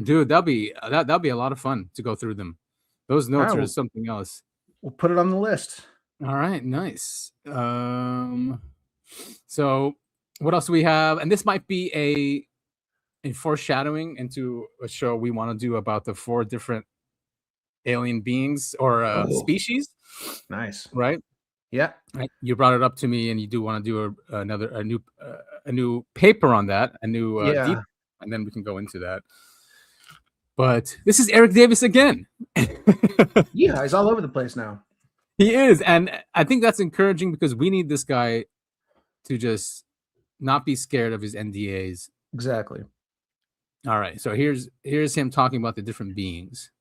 Dude, that'd be a lot of fun to go through them. Those notes are something else. We'll put it on the list. All right, nice. So what else do we have? And this might be a foreshadowing into a show we want to do about the 4 different alien beings or species. Nice. Right? Yeah. Right. You brought it up to me, and you do want to do a new paper on that, deep, and then we can go into that. But this is Eric Davis again. Yeah, he's all over the place now. He is, and I think that's encouraging because we need this guy to just not be scared of his NDAs. Exactly. All right, so here's him talking about the different beings.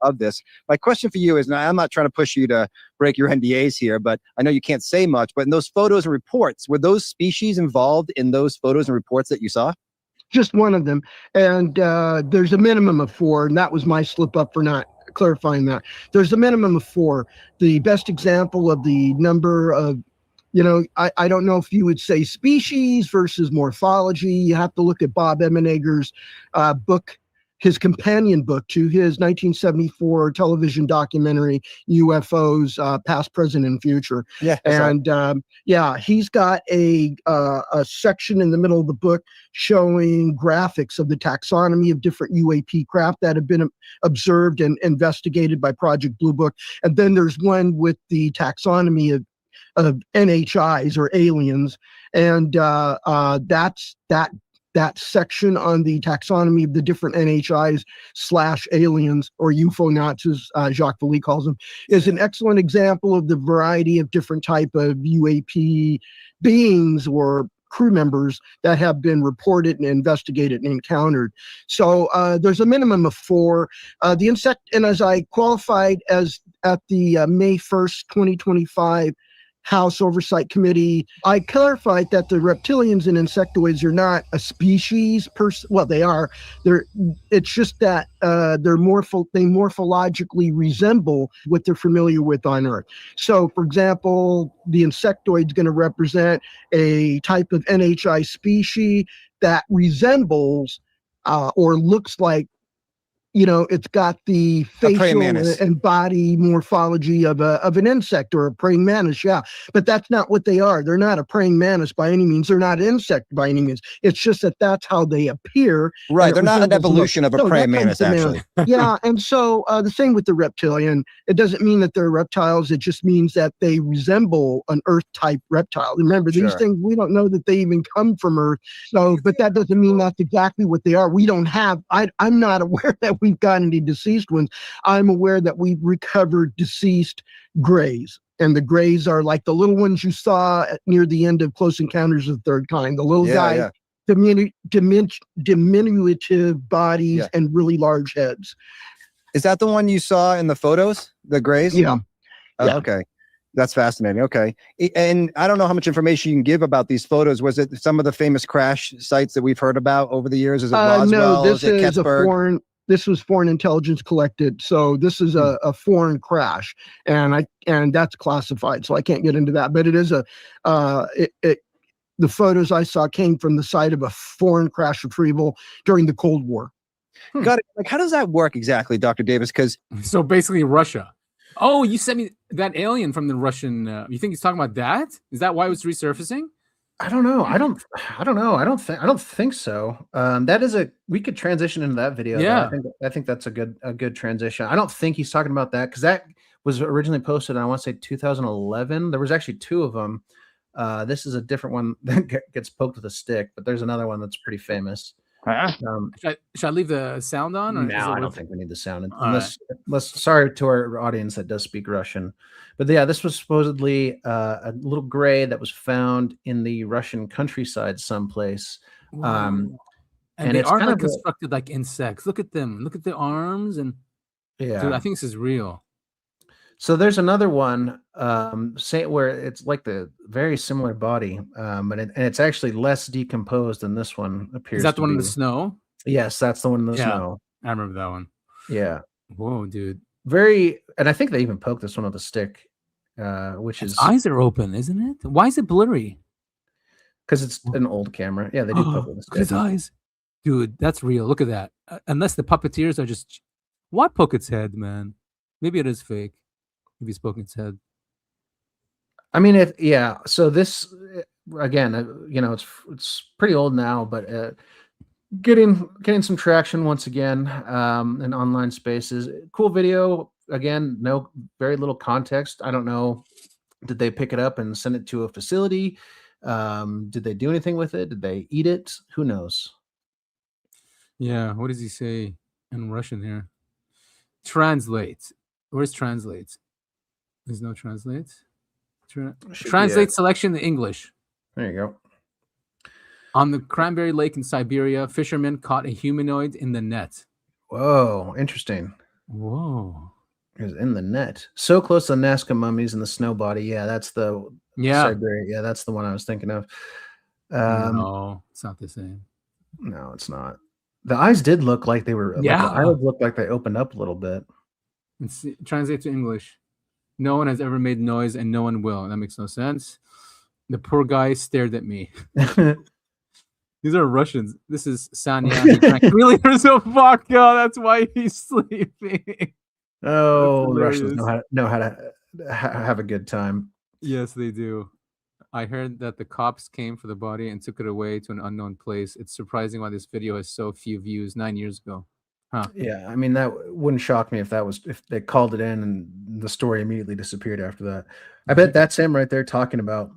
Of this. My question for you is, now I'm not trying to push you to break your NDAs here, but I know you can't say much, but in those photos and reports, were those species involved in those photos and reports that you saw? Just one of them. And there's a minimum of 4, and that was my slip up for not clarifying that. There's a minimum of 4. The best example of the number of, I don't know if you would say species versus morphology. You have to look at Bob Emenegger's book, his companion book to his 1974 television documentary, UFOs, Past, Present, and Future. Yeah. And he's got a section in the middle of the book showing graphics of the taxonomy of different UAP craft that have been observed and investigated by Project Blue Book. And then there's one with the taxonomy of NHIs or aliens. And that's that section on the taxonomy of the different NHIs / aliens, or UFOnauts, as Jacques Vallée calls them, is an excellent example of the variety of different type of UAP beings or crew members that have been reported and investigated and encountered. So there's a minimum of 4. The insect, and as I qualified as at the May 1st, 2025 House Oversight Committee, I clarified that the reptilians and insectoids are not a species well, they are. It's just that they morphologically resemble what they're familiar with on Earth. So, for example, the insectoid is going to represent a type of NHI species that resembles or looks like it's got the facial and body morphology of an insect or a praying mantis. Yeah, but that's not what they are. They're not a praying mantis by any means. They're not an insect by any means. It's just that's how they appear. Right. They're not an evolution of a praying mantis, actually. Yeah. And so the same with the reptilian. It doesn't mean that they're reptiles. It just means that they resemble an Earth-type reptile. Remember, these things, we don't know that they even come from Earth. So, but that doesn't mean that's exactly what they are. We don't have, I'm not aware that we've got any deceased ones. I'm aware that we've recovered deceased grays, and the grays are like the little ones you saw near the end of Close Encounters of the Third Kind. The little guys, diminutive bodies and really large heads. Is that the one you saw in the photos? The grays? Yeah. Okay. That's fascinating. Okay. And I don't know how much information you can give about these photos. Was it some of the famous crash sites that we've heard about over the years? Is it Roswell? No, this was foreign intelligence collected. So this is a foreign crash, and that's classified. So I can't get into that, but it is the photos I saw came from the site of a foreign crash retrieval during the Cold War. Got it. Like, how does that work exactly, Dr. Davis? So basically Russia. Oh, you sent me that alien from the Russian. You think he's talking about that? Is that why it was resurfacing? I don't know. I don't know. I don't think so. We could transition into that video. Yeah. I think that's a good transition. I don't think he's talking about that because that was originally posted in, I want to say 2011. There was actually two of them. This is a different one that gets poked with a stick, but there's another one that's pretty famous. Should I leave the sound on? Or no, I don't think we need the sound unless sorry to our audience that does speak Russian. But yeah, this was supposedly a little gray that was found in the Russian countryside someplace. And they are kind of constructed like insects. Look at them. Look at the arms. And dude, I think this is real. So there's another one, where it's like the very similar body, and it's actually less decomposed than this one appears. Is that the one in the snow? Yes, that's the one in the snow. I remember that one. Yeah. Whoa, dude. And I think they even poked this one with a stick, which Its eyes are open, isn't it? Why is it blurry? Because it's an old camera. Yeah, they do poke with a stick. His eyes, dude. That's real. Look at that. Unless the puppeteers are just, why poke its head, man? Maybe it is fake. If he's poking its head. I mean, so this again, it's pretty old now, but getting some traction once again in online spaces. Cool video. Again, very little context. I don't know. Did they pick it up and send it to a facility? Did they do anything with it? Did they eat it? Who knows? Yeah. What does he say in Russian here? Translate. Where's translate? There's no translate. Translate selection in English. There you go. On the Cranberry Lake in Siberia, fishermen caught a humanoid in the net. Whoa, interesting. Whoa. It was in the net. So close to the Nazca mummies and the snow body. Yeah, that's the Siberia. Yeah, that's the one I was thinking of. No, it's not the same. No, it's not. The eyes did look like they were. Yeah. Like the eyes looked like they opened up a little bit. Translate to English. No one has ever made noise and no one will. That makes no sense. The poor guy stared at me. These are Russians. This is Sanya. He drank 3 liters of vodka. That's why he's sleeping. Oh, the Russians know how to have a good time. Yes, they do. I heard that the cops came for the body and took it away to an unknown place. It's surprising why this video has so few views 9 years ago. Huh. Yeah, I mean, that wouldn't shock me if they called it in and the story immediately disappeared after that. I bet that's him right there talking about.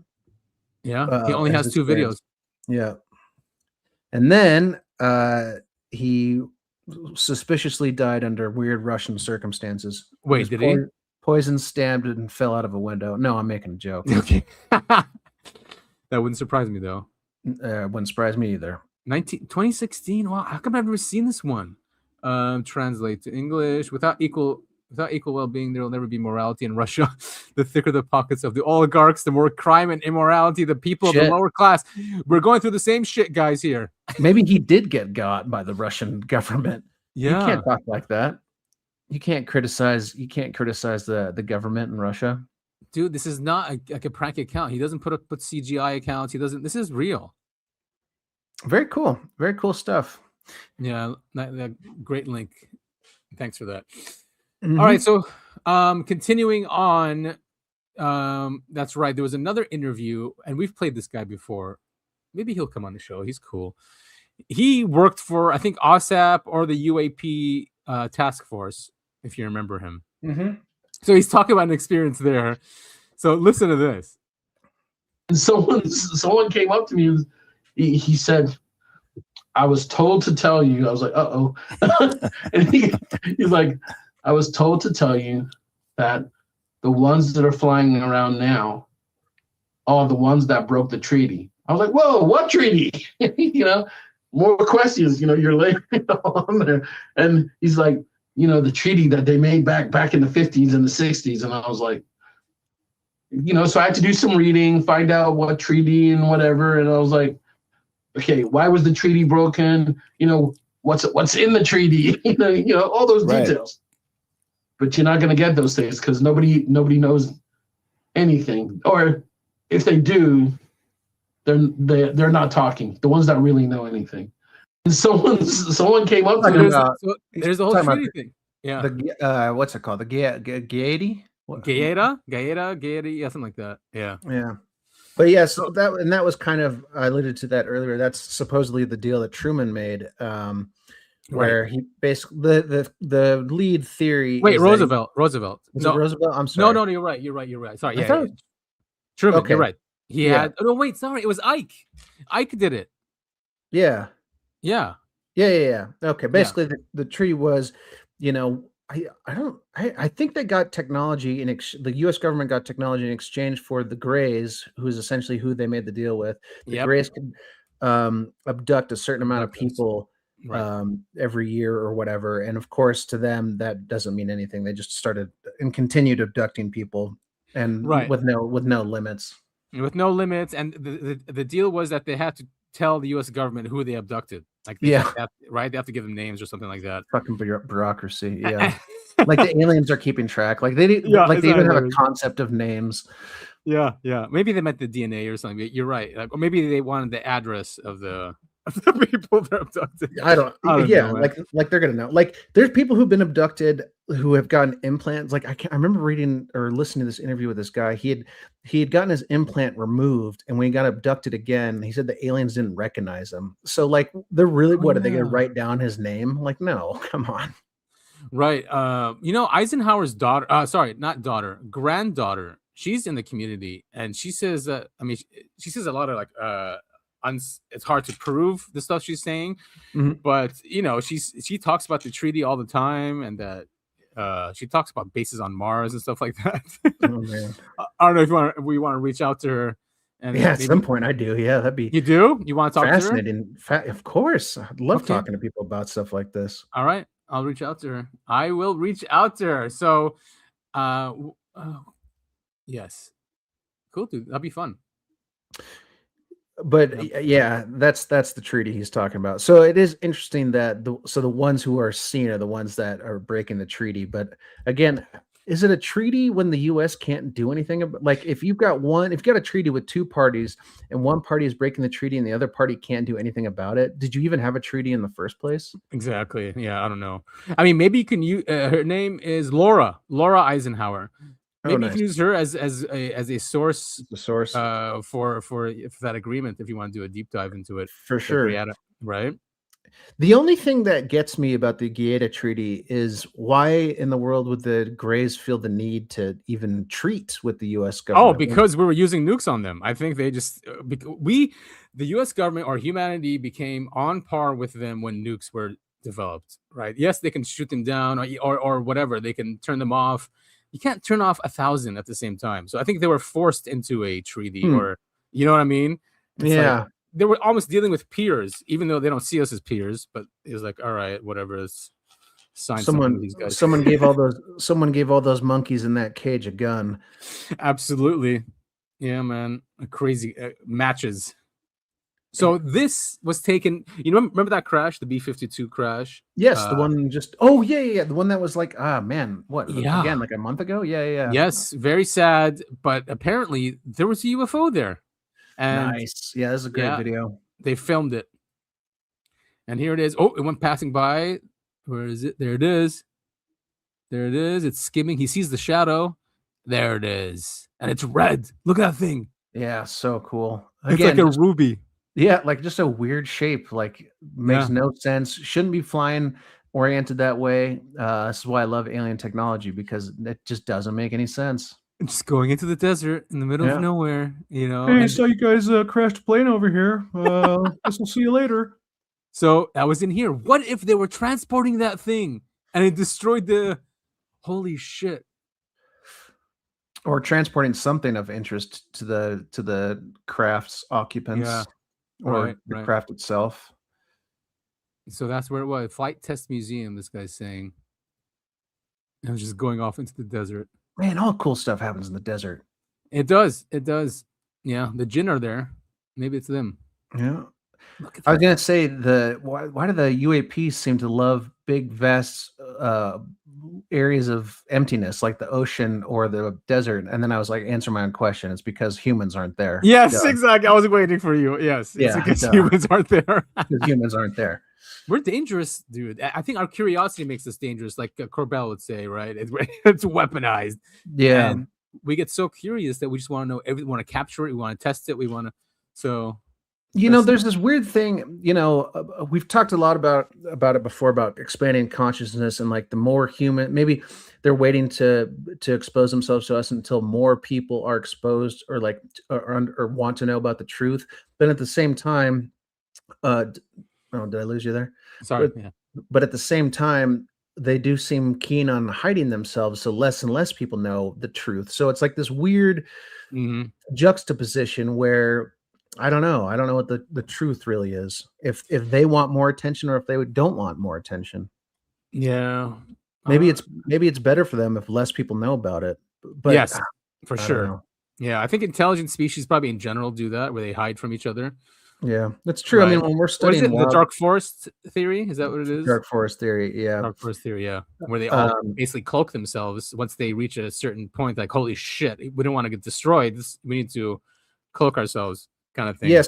Yeah, he only has 2 videos. Yeah. And then he suspiciously died under weird Russian circumstances. Wait, did he? Poison stabbed and fell out of a window. No, I'm making a joke. Okay. That wouldn't surprise me, though. Wouldn't surprise me either. 2016? Wow, how come I've never seen this one? Translate to English. Without equal well-being, there will never be morality in Russia. The thicker the pockets of the oligarchs, the more crime and immorality the people of the lower class. We're going through the same shit, guys, here. Maybe he did get got by the Russian government. Yeah. You can't talk like that. You can't criticize the government in Russia. Dude, this is not like a prank account. He doesn't put CGI accounts. This is real. Very cool. Very cool stuff. Yeah, that great link. Thanks for that. Mhm. All right, so continuing on, that's right. There was another interview, and we've played this guy before. Maybe he'll come on the show. He's cool. He worked for, I think, OSAP or the UAP task force, if you remember him. Mm-hmm. So he's talking about an experience there. So listen to this. And someone came up to me. He said, "I was told to tell you." I was like, "Uh-oh." And he's like, "I was told to tell you that the ones that are flying around now are the ones that broke the treaty." I was like, "Whoa, what treaty?" More questions. You're laying on there. And he's like, the treaty that they made back in the 50s and the 60s. And I was like, so I had to do some reading, find out what treaty and whatever. And I was like, okay, why was the treaty broken? What's in the treaty? All those details. But you're not going to get those things because nobody knows anything. Or if they do, they're not talking. The ones that really know anything. And someone came up to me. There's the whole treaty thing. Yeah. The what's it called? The Gaiety? Gaeta, yeah, something like that. Yeah. Yeah. But yeah, so that was kind of, I alluded to that earlier. That's supposedly the deal that Truman made, where he basically the lead theory. Wait, Roosevelt. No, Roosevelt. I'm sorry. No, you're right. Sorry, yeah. Truman. Okay. You're right. He had. Oh no, wait, sorry, it was Ike. Ike did it. Yeah. Yeah. Okay. Basically, the treaty was, I think they got technology the U.S. government got technology in exchange for the Greys, who is essentially who they made the deal with. The Greys could abduct a certain amount of people every year or whatever, and of course, to them that doesn't mean anything. They just started and continued abducting people, and with no limits. With no limits, and the deal was that they had to tell the U.S. government who they abducted. They have to give them names or something like that. Fucking bureaucracy, yeah. Like the aliens are keeping track. Like they even have a concept of names. Yeah. Maybe they meant the DNA or something. You're right. Or maybe they wanted the address of the people they're abducted. I don't know, like they're gonna know. Like there's people who've been abducted who have gotten implants. Like I remember reading or listening to this interview with this guy. He had gotten his implant removed, and when he got abducted again, he said the aliens didn't recognize him. So like they're really are they gonna write down his name? Like no, come on. Right. Eisenhower's daughter, granddaughter, she's in the community, and she says that she says a lot of it's hard to prove the stuff she's saying, but she talks about the treaty all the time, and that she talks about bases on Mars and stuff like that. Oh, man. I don't know if we want to reach out to her. And at some point I do. Yeah, that'd be. You do? You want to talk fascinating? To her? Of course, I'd love talking to people about stuff like this. All right, I'll reach out to her. I will reach out to her. So, yes, cool, dude. That'd be fun. But yeah, that's the treaty he's talking about. So it is interesting that the ones who are seen are the ones that are breaking the treaty. But again, is it a treaty when the U.S. can't do anything about? Like if you've got a treaty with two parties and one party is breaking the treaty and the other party can't do anything about it, did you even have a treaty in the first place? Exactly. Yeah, I don't know. I mean, maybe you can use her name is Laura Eisenhower. Maybe you can use her as a source. The source for that agreement if you want to do a deep dive into it. For sure. Right. The only thing that gets me about the Gaeta Treaty is why in the world would the Greys feel the need to even treat with the U.S. government? Oh, because we were using nukes on them. I think they just the U.S. government or humanity became on par with them when nukes were developed. Right. Yes, they can shoot them down or whatever. They can turn them off. You can't turn off 1,000 at the same time. So I think they were forced into a treaty or, you know what I mean? It's they were almost dealing with peers, even though they don't see us as peers, but it was like, all right, whatever. Let's sign something with these guys. Someone gave all those monkeys in that cage a gun. Absolutely. Yeah, man. Crazy matches. So this was taken. Remember that crash, the B-52 crash? Yes, the one just. Oh yeah, the one that was like, man, what? Yeah. Again, like a month ago. Yeah. Yes, very sad, but apparently there was a UFO there. And nice. Yeah, this is a great video. They filmed it, and here it is. Oh, it went passing by. Where is it? There it is. There it is. It's skimming. He sees the shadow. There it is. And it's red. Look at that thing. Yeah, so cool. It's like a ruby. Yeah, like just a weird shape. Like makes no sense. Shouldn't be flying oriented that way. This is why I love alien technology, because it just doesn't make any sense. Just going into the desert in the middle of nowhere, you know. Hey, saw you guys crashed a plane over here. Guess we'll see you later. So I was in here. What if they were transporting that thing and it destroyed the? Holy shit! Or transporting something of interest to the craft's occupants, or the craft itself. So that's where it was. Flight Test Museum. This guy's saying. I was just going off into the desert. Man, all cool stuff happens in the desert. It does. It does. Yeah, the Jinn are there. Maybe it's them. Yeah. I was gonna say why do the UAPs seem to love big, vast areas of emptiness, like the ocean or the desert? And then I was like, answer my own question. It's because humans aren't there. Yes, exactly. I was waiting for you. Yes, it's because humans aren't there. Because humans aren't there. We're dangerous, dude. I think our curiosity makes us dangerous, like Corbell would say, right? It's weaponized. Yeah. And we get so curious that we just want to know everything. We want to capture it. We want to test it. We want to. So, you know, there's this weird thing, you know, we've talked a lot about it before, about expanding consciousness, and like the more human, maybe they're waiting to expose themselves to us until more people are exposed or like, or want to know about the truth. But at the same time, oh, did I lose you there? Sorry. But at the same time, they do seem keen on hiding themselves, so less and less people know the truth. So it's like this weird juxtaposition where I don't know what the truth really is. If they want more attention, or if they don't want more attention. Yeah. Maybe it's better for them if less people know about it. But yes, for sure. Yeah, I think intelligent species probably in general do that, where they hide from each other. Yeah, that's true. Right. I mean, when we're studying the dark forest theory, is that what it is? Dark forest theory, yeah. Dark forest theory, yeah. Where they all basically cloak themselves once they reach a certain point, like, holy shit, we don't want to get destroyed. We need to cloak ourselves, kind of thing. Yeah,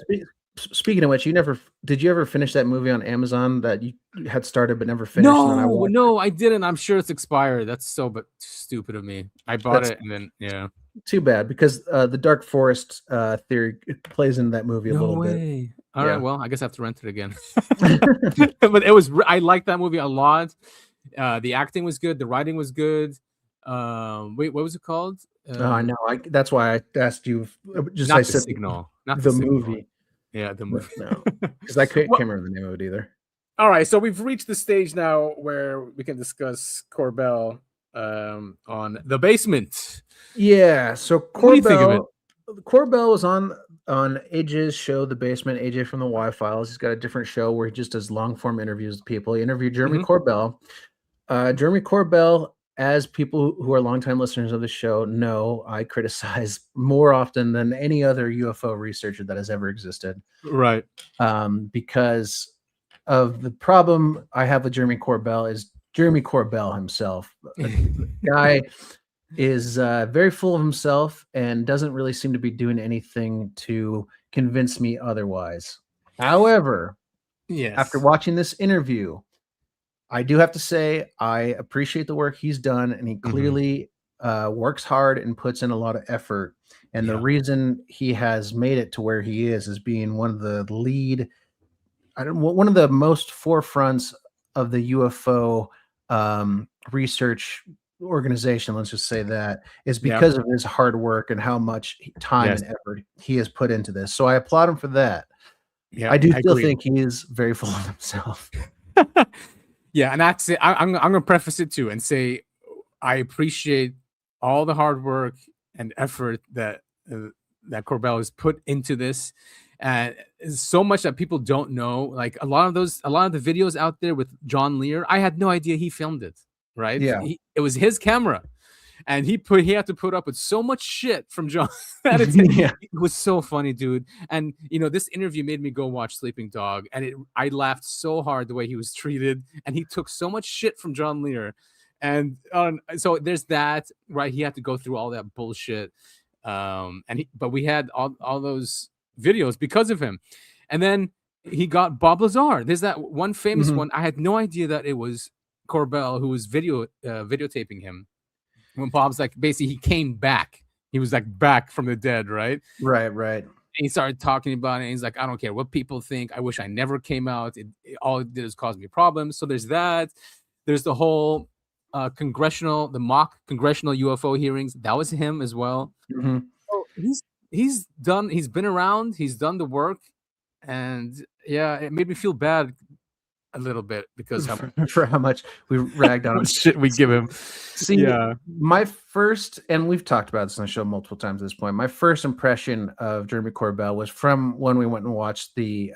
speaking of which, did you ever finish that movie on Amazon that you had started but never finished? No, I didn't. I'm sure it's expired. That's so stupid of me. I bought it and then, Too bad, because the Dark Forest theory plays into that movie a little bit. All right, well, I guess I have to rent it again. But I liked that movie a lot. The acting was good. The writing was good. Wait, what was it called? I know. That's why I asked you. I said Signal, not the movie. Yeah, the movie. No, because I can't remember the name of it either. All right, so we've reached the stage now where we can discuss Corbell on The Basement. Yeah, so Corbell, what do you think of it? Corbell was on AJ's show, The Basement. AJ from the Y Files. He's got a different show where he just does long form interviews with people. He interviewed Jeremy Corbell. Jeremy Corbell, as people who are longtime listeners of the show know, I criticize more often than any other UFO researcher that has ever existed. Right. Because of the problem I have with Jeremy Corbell is Jeremy Corbell himself. The guy is very full of himself and doesn't really seem to be doing anything to convince me otherwise. However, after watching this interview, I do have to say I appreciate the work he's done, and he clearly works hard and puts in a lot of effort. And the reason he has made it to where he is being one of the lead, one of the most forefronts of the UFO research organization, let's just say that, is because of his hard work and how much time and effort he has put into this. So I applaud him for that. Yeah, I still think he is very full of himself. Yeah, and that's it. I'm gonna preface it too and say I appreciate all the hard work and effort that Corbell has put into this, and so much that people don't know. Like a lot of the videos out there with John Lear, I had no idea he filmed it. Right? Yeah, it was his camera, and he had to put up with so much shit from John. It was so funny, dude. And this interview made me go watch Sleeping Dog, and I laughed so hard the way he was treated, and he took so much shit from John Lear, and so there's that. Right? He had to go through all that bullshit, but we had all those videos because of him, and then he got Bob Lazar. There's that one famous one. I had no idea that it was Corbell, who was videotaping him, when Bob's like, basically he came back. He was like back from the dead, right? Right. And he started talking about it. And he's like, I don't care what people think. I wish I never came out. All it did is cause me problems. So there's that. There's the whole the mock congressional UFO hearings. That was him as well. Mm-hmm. So he's been around. He's done the work. And yeah, it made me feel bad a little bit because for how much we ragged on shit we give him. See, my first, and we've talked about this on the show multiple times at this point, my first impression of Jeremy Corbell was from when we went and watched the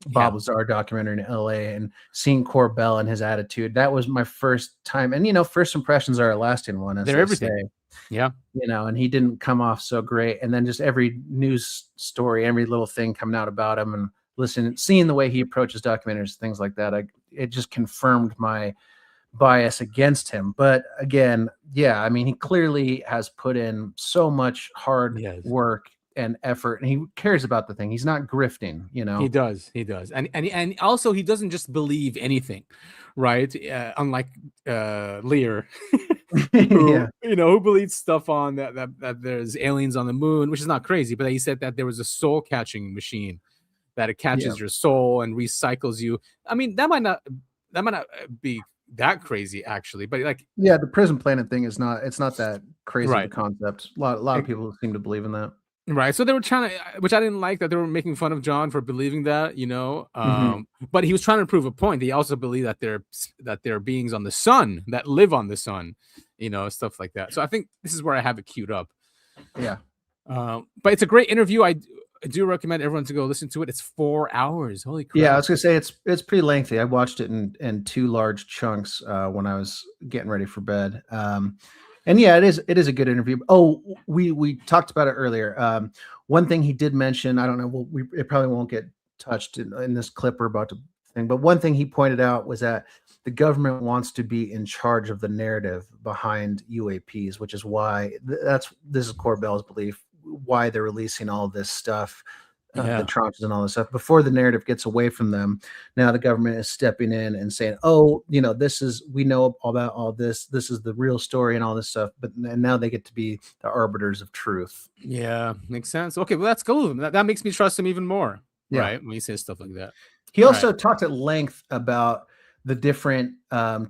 Bob Lazar documentary in LA and seeing Corbell and his attitude. That was my first time. And, first impressions are a lasting one. They're everything. Yeah. And he didn't come off so great. And then just every news story, every little thing coming out about him and seeing the way he approaches documentaries, things like that, it just confirmed my bias against him. But again, he clearly has put in so much hard work and effort, and he cares about the thing. He's not grifting, He does, and also he doesn't just believe anything, right? Unlike Lear, who believes stuff on that there's aliens on the moon, which is not crazy, but he said that there was a soul catching machine that it catches your soul and recycles you. I mean, that might not be that crazy actually, but the prison planet thing is not that crazy of a concept. A lot of people seem to believe in that. Right. So they were trying to, which I didn't like, that they were making fun of John for believing that, but he was trying to prove a point. He also believed that there are beings on the sun that live on the sun, stuff like that. So I think this is where I have it queued up. Yeah. But it's a great interview. I do recommend everyone to go listen to it. It's 4 hours. Holy crap. Yeah, I was gonna say it's pretty lengthy. I watched it in 2 large chunks when I was getting ready for bed. And it is a good interview. Oh, we talked about it earlier. One thing he did mention, I don't know, it probably won't get touched in this clip we're about to thing, but one thing he pointed out was that the government wants to be in charge of the narrative behind UAPs, which is why this is Corbell's belief, why they're releasing all this stuff, the tranches and all this stuff before the narrative gets away from them. Now the government is stepping in and saying, we know about all this. This is the real story and all this stuff. But now they get to be the arbiters of truth. Yeah, makes sense. Okay, well, that's cool. That makes me trust him even more. Yeah. Right. When he says stuff like that. He also talked at length about the different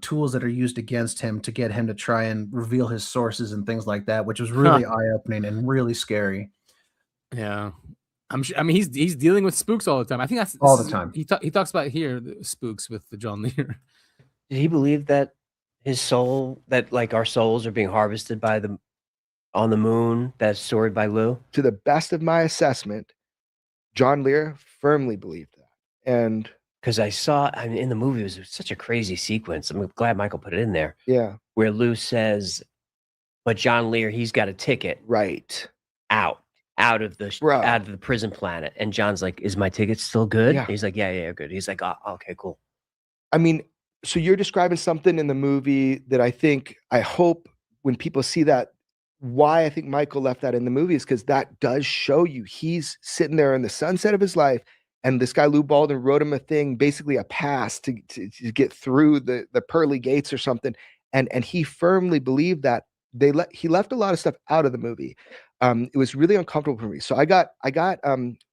tools that are used against him to get him to try and reveal his sources and things like that, which was really eye-opening and really scary. Yeah. He's dealing with spooks all the time. I think that's all the time. He talks about here the spooks with the John Lear. Did he believe that his soul, that our souls are being harvested on the moon, that's stored by Lou? To the best of my assessment, John Lear firmly believed that. And because I saw, in the movie, it was such a crazy sequence. I'm glad Michael put it in there. Yeah. Where Lou says, but John Lear, he's got a ticket. Right. Out of the prison planet. And John's like, is my ticket still good? Yeah. He's like, yeah, good. He's like, oh, okay, cool. So you're describing something in the movie that I hope when people see that, why I think Michael left that in the movie is because that does show you he's sitting there in the sunset of his life. And this guy, Lou Baldwin, wrote him a thing, basically a pass to get through the pearly gates or something. And he firmly believed that he left a lot of stuff out of the movie. It was really uncomfortable for me. So I got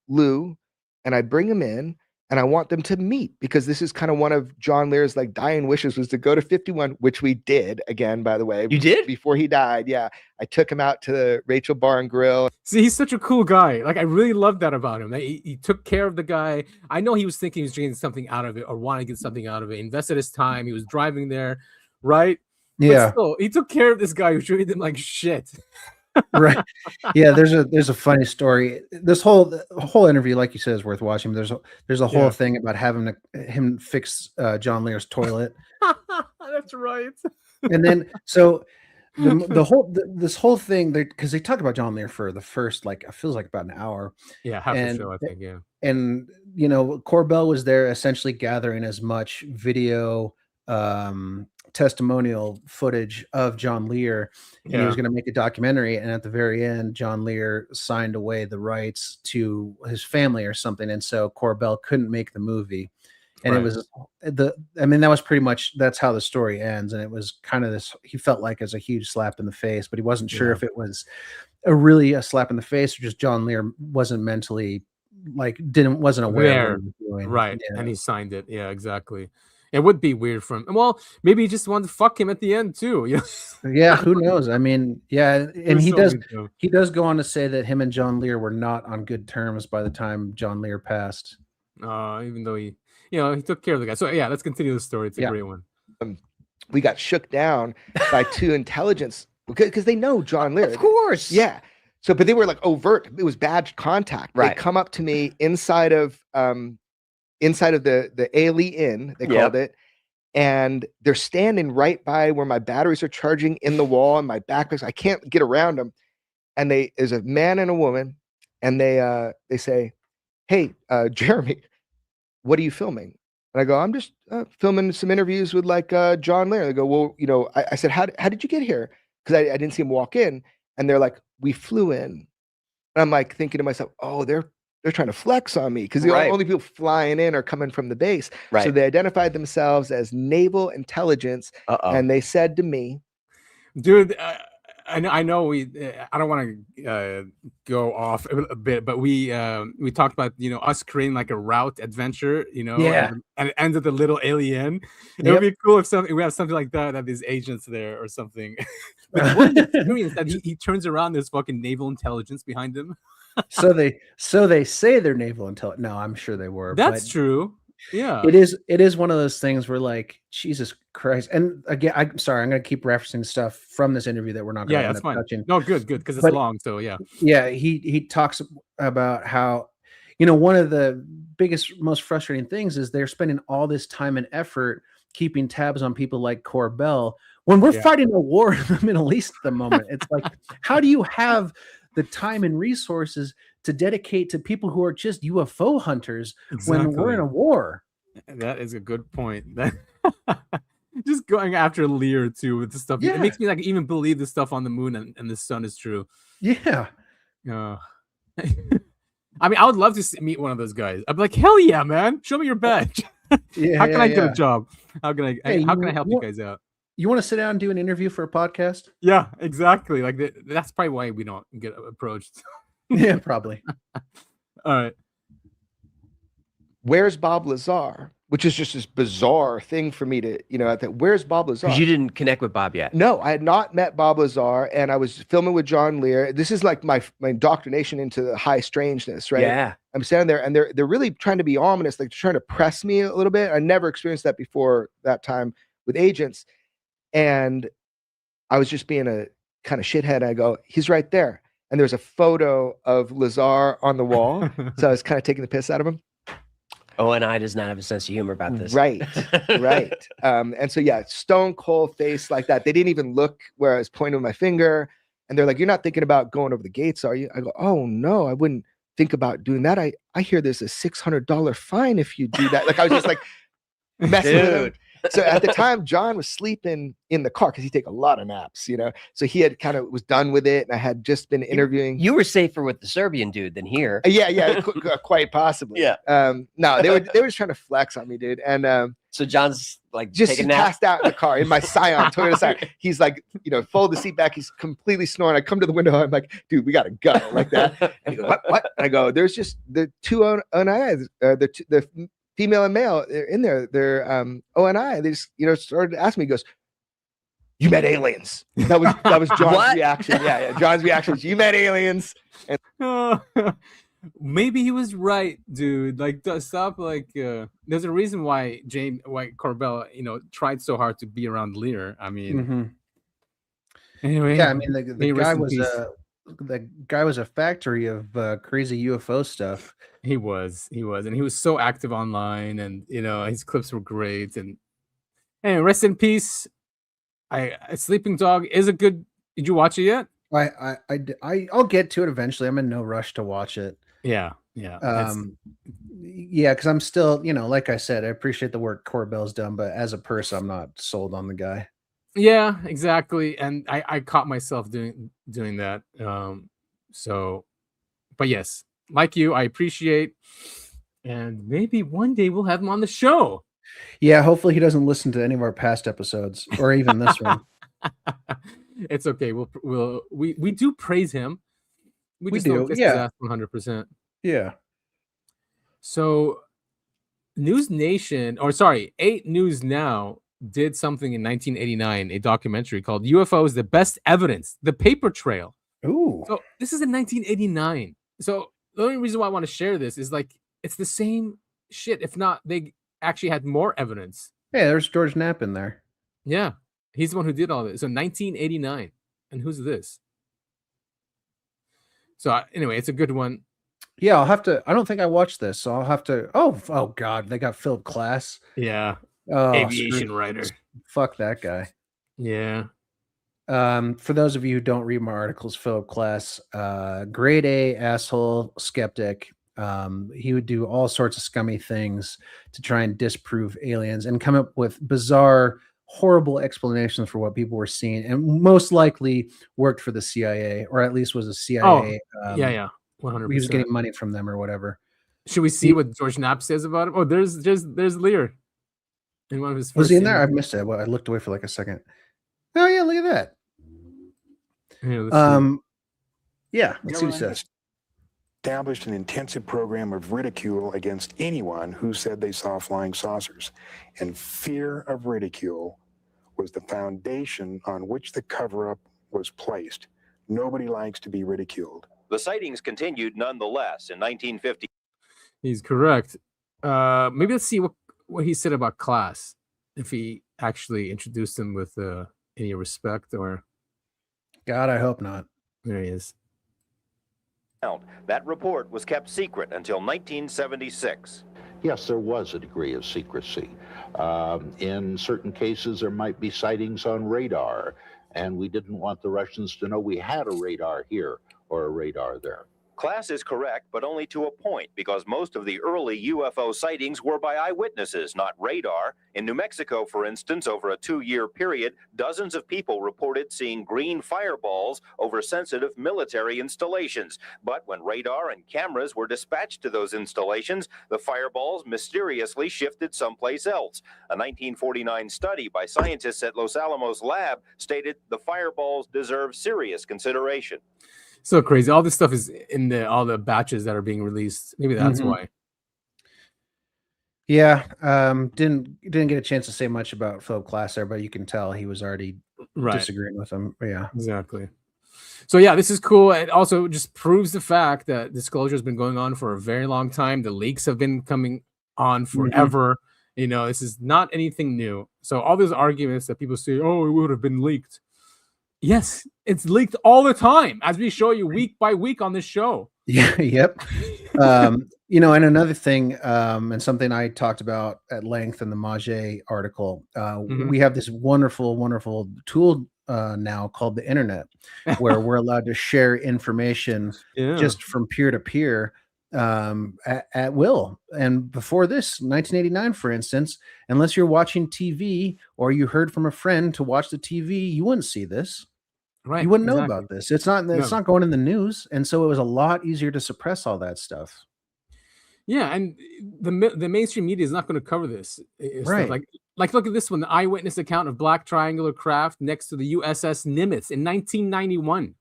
Lou, and I bring him in, and I want them to meet because this is kind of one of John Lear's dying wishes was to go to 51, which we did again, by the way. You did? Before he died. Yeah. I took him out to the Rachel Bar and Grill. See, he's such a cool guy. I really love that about him. He took care of the guy. I know he was thinking he was getting something out of it or wanted to get something out of it. He invested his time. He was driving there, right? Yeah. But still, he took care of this guy who treated him like shit. Right. Yeah, there's a funny story. This whole interview, like you said, is worth watching. There's a whole thing about having him fix John Lear's toilet. That's right. And then so this whole thing, because they talk about John Lear for the first it feels like about an hour. Yeah, half the show, I think. Yeah. And Corbell was there essentially gathering as much video testimonial footage of John Lear, and he was going to make a documentary, and at the very end John Lear signed away the rights to his family or something, and so Corbell couldn't make the movie. And it was that was pretty much, that's how the story ends. And it was kind of this, he felt like as a huge slap in the face, but he wasn't sure if it was a slap in the face or just John Lear wasn't mentally wasn't aware of what he was doing. Right. And he signed it. Yeah, exactly. It would be weird for him. Well, maybe he just wanted to fuck him at the end too. Yeah, who knows? I mean, yeah, and he does go on to say that him and John Lear were not on good terms by the time John Lear passed. Even though he took care of the guy. So yeah, let's continue the story. It's a great one. We got shook down by two intelligence because they know John Lear. Of course. Yeah. So, but they were like overt. It was bad contact. Right. They come up to me inside of the Ailey Inn, they called it, and they're standing right by where my batteries are charging in the wall and my backpacks. I can't get around them. And there's a man and a woman, and they say, "Hey, Jeremy, what are you filming?" And I go, "I'm just filming some interviews with John Lear." They go, "Well, I said, how did you get here?" Because I didn't see him walk in. And they're like, "We flew in." And I'm like thinking to myself, "Oh, they're trying to flex on me," because the only people flying in are coming from the base. Right. So they identified themselves as naval intelligence, and they said to me, "Dude, I know I don't want to go off a bit, but we talked about us creating like a route adventure, and it ends at the little alien. It would be cool if we have something like that, these agents there or something." But what experience that he turns around, there's fucking naval intelligence behind him. so they say they're naval intelligence. No, I'm sure they were. That's true. Yeah, it is one of those things where like, Jesus Christ. And again, I'm sorry, I'm going to keep referencing stuff from this interview that we're not going to end up touching. No, good, because it's long. So yeah, he talks about how one of the biggest, most frustrating things is they're spending all this time and effort keeping tabs on people like Corbell when we're fighting a war in the Middle East at the moment. It's like, how do you have the time and resources to dedicate to people who are just UFO hunters when we're in a war? That is a good point. Just going after Lear too with the stuff. It makes me like even believe the stuff on the moon and the sun is true. Yeah. I mean, I would love to meet one of those guys. I'd be like, hell yeah, man! Show me your badge. How can I get a job? How can I help you guys out? You want to sit down and do an interview for a podcast? Yeah, exactly. Like that's probably why we don't get approached. Yeah, probably. All right. "Where's Bob Lazar?" Which is just this bizarre thing for me to, where's Bob Lazar? Because you didn't connect with Bob yet. No, I had not met Bob Lazar, and I was filming with John Lear. This is like my indoctrination into the high strangeness, right? Yeah. I'm standing there, and they're really trying to be ominous, like they're trying to press me a little bit. I never experienced that before that time with agents. And I was just being a kind of shithead. I go, "He's right there." And there's a photo of Lazar on the wall. So I was kind of taking the piss out of him. ONI does not have a sense of humor about this. Right. And so, stone cold face like that. They didn't even look where I was pointing with my finger. And they're like, "You're not thinking about going over the gates, are you?" I go, "Oh, no, I wouldn't think about doing that. I hear there's a $600 fine if you do that." Like, I was just like messing with him. So at the time, John was sleeping in the car because he take a lot of naps, So he had kind of was done with it, and I had just been interviewing. You were safer with the Serbian dude than here. Yeah, quite possibly. Yeah. No, they were just trying to flex on me, dude. And so John's like just taking a nap? passed out in the car in my Scion, Toyota Scion. He's like, fold the seat back. He's completely snoring. I come to the window. I'm like, "Dude, we gotta go," like that. And he goes, "What?" And I go, "There's just the two ONIs, the female and male in there. They're ONI." They just started to ask me. He goes, "You met aliens?" That was John's reaction. Yeah, John's reaction was, "You met aliens." And maybe he was right, dude. Like, stop. Like, there's a reason why Corbell, tried so hard to be around Lear. I mean, anyway. Yeah, I mean, the guy was a factory of crazy UFO stuff. He was, and he was so active online, and his clips were great. And anyway, rest in peace. Sleeping Dog is a good. Did you watch it yet? I'll get to it eventually. I'm in no rush to watch it. Yeah. Because I'm still, like I said, I appreciate the work Corbell's done, but as a person, I'm not sold on the guy. Yeah, exactly. And I caught myself doing that. But yes, like you, I appreciate And maybe one day we'll have him on the show. Yeah, hopefully he doesn't listen to any of our past episodes or even this one. It's okay. We do praise him. We just do, don't kiss yeah. his ass 100%. Yeah. So News Nation, or sorry, 8 News Now did something in 1989, a documentary called UFOs, the Best Evidence, the Paper Trail. Ooh. So this is in 1989. So the only reason why I want to share this is like, it's the same shit. If not, they actually had more evidence. Yeah, there's George Knapp in there. Yeah. He's the one who did all this. So 1989. And who's this? So anyway, it's a good one. Yeah, I'll have to. I don't think I watched this, so I'll have to. Oh God, they got Philip Glass. Yeah. Oh, Aviation writer. Fuck that guy. Yeah. For those of you who don't read my articles, Philip Glass, grade A asshole skeptic. He would do all sorts of scummy things to try and disprove aliens and come up with bizarre, horrible explanations for what people were seeing, and most likely worked for the CIA, or at least was a CIA. Yeah. 100%. He was getting money from them or whatever. Should we see what George Knapp says about him? Oh, there's Lear. In one of his Was first he in there? I interviews. missed it. Well, I looked away for like a second. Oh yeah, look at that. Here, let's see. Yeah, let's see what he says. Established an intensive program of ridicule against anyone who said they saw flying saucers, and fear of ridicule was the foundation on which the cover-up was placed. Nobody likes to be ridiculed. The sightings continued nonetheless in 1950. He's correct. Maybe let's see what he said about class. If he actually introduced him with any respect, or God, I hope not. There he is. That report was kept secret until 1976. Yes, there was a degree of secrecy. In certain cases, there might be sightings on radar, and we didn't want the Russians to know we had a radar here or a radar there. Class is correct, but only to a point, because most of the early UFO sightings were by eyewitnesses, not radar. In New Mexico, for instance, over a 2-year period, dozens of people reported seeing green fireballs over sensitive military installations. But when radar and cameras were dispatched to those installations, the fireballs mysteriously shifted someplace else. A 1949 study by scientists at Los Alamos Lab stated the fireballs deserve serious consideration. So crazy. All this stuff is in all the batches that are being released. Maybe that's why. Yeah. Didn't get a chance to say much about Philip Glass there, but you can tell he was already disagreeing with him. Yeah. Exactly. So yeah, this is cool. It also just proves the fact that disclosure has been going on for a very long time. The leaks have been coming on forever. You know, this is not anything new. So all those arguments that people say, oh, it would have been leaked. Yes, it's leaked all the time, as we show you week by week on this show. Yeah, yep. You know, and another thing, and something I talked about at length in the Mage article, we have this wonderful, wonderful tool now called the internet, where we're allowed to share information just from peer to peer at will. And before this, 1989, for instance, unless you're watching TV or you heard from a friend to watch the TV, you wouldn't see this. Right. You wouldn't know about this. It's not going in the news. And so it was a lot easier to suppress all that stuff. Yeah, and the mainstream media is not going to cover this. Right. Like look at this one, the eyewitness account of black triangular craft next to the USS Nimitz in 1991.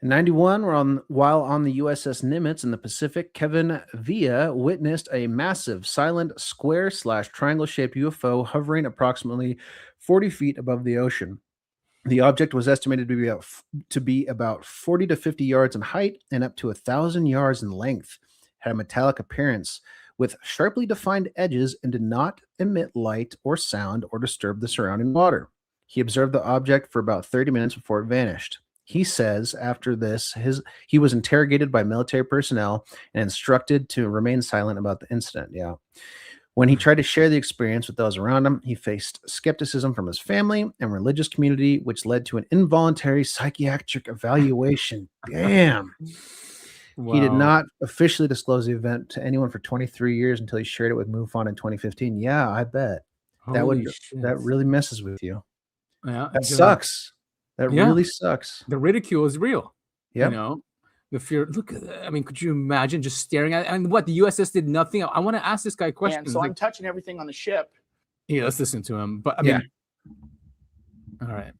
In 91, while on the USS Nimitz in the Pacific, Kevin Villa witnessed a massive silent square/triangle-shaped UFO hovering approximately 40 feet above the ocean. The object was estimated to be about 40 to 50 yards in height and up to 1,000 yards in length, had a metallic appearance with sharply defined edges, and did not emit light or sound or disturb the surrounding water. He observed the object for about 30 minutes before it vanished. He says after this, he was interrogated by military personnel and instructed to remain silent about the incident. Yeah. When he tried to share the experience with those around him, he faced skepticism from his family and religious community, which led to an involuntary psychiatric evaluation. Damn. Wow. He did not officially disclose the event to anyone for 23 years until he shared it with MUFON in 2015. Yeah, I bet. That really messes with you. Yeah, that sucks. That really sucks. The ridicule is real. Yeah. You know, the fear. Look, I mean, could you imagine just staring at it? And what, the USS did nothing? I want to ask this guy questions. And so I'm touching everything on the ship. Yeah, let's listen to him. But I mean, all right.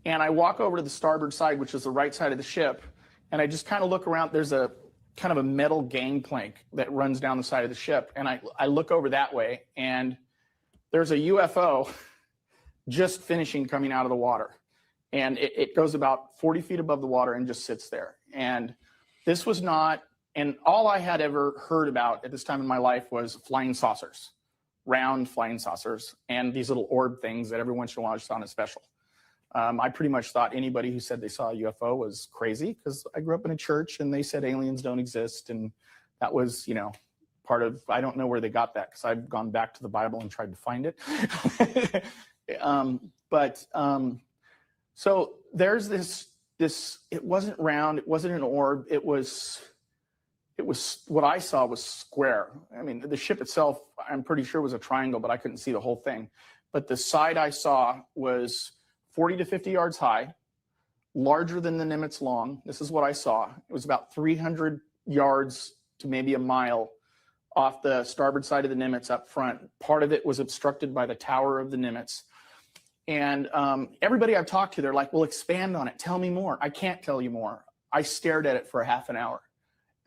And I walk over to the starboard side, which is the right side of the ship, and I just kind of look around. There's a kind of a metal gangplank that runs down the side of the ship, and I look over that way, and there's a UFO just finishing coming out of the water. And it goes about 40 feet above the water and just sits there. And this was not, and all I had ever heard about at this time in my life was flying saucers, round flying saucers, and these little orb things that every once in a while I saw on a special. I pretty much thought anybody who said they saw a UFO was crazy, because I grew up in a church and they said aliens don't exist. And that was, you know, part of, I don't know where they got that, because I've gone back to the Bible and tried to find it. So there's this, it wasn't round, it wasn't an orb, it was what I saw was square. I mean, the ship itself, I'm pretty sure was a triangle, but I couldn't see the whole thing. But the side I saw was 40 to 50 yards high, larger than the Nimitz long. This is what I saw. It was about 300 yards to maybe a mile off the starboard side of the Nimitz up front. Part of it was obstructed by the tower of the Nimitz. And everybody I've talked to, they're like, well, expand on it. Tell me more. I can't tell you more. I stared at it for a half an hour.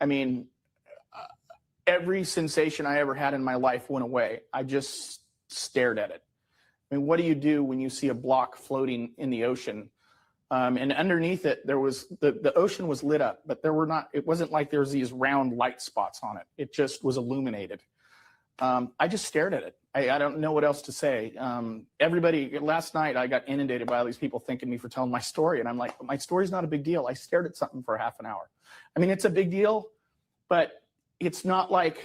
I mean, every sensation I ever had in my life went away. I just stared at it. I mean, what do you do when you see a block floating in the ocean? And underneath it, there was, the ocean was lit up, but it wasn't like there was these round light spots on it. It just was illuminated. I just stared at it. I don't know what else to say. Everybody, last night I got inundated by all these people thanking me for telling my story. And I'm like, my story's not a big deal. I stared at something for half an hour. I mean, it's a big deal, but it's not like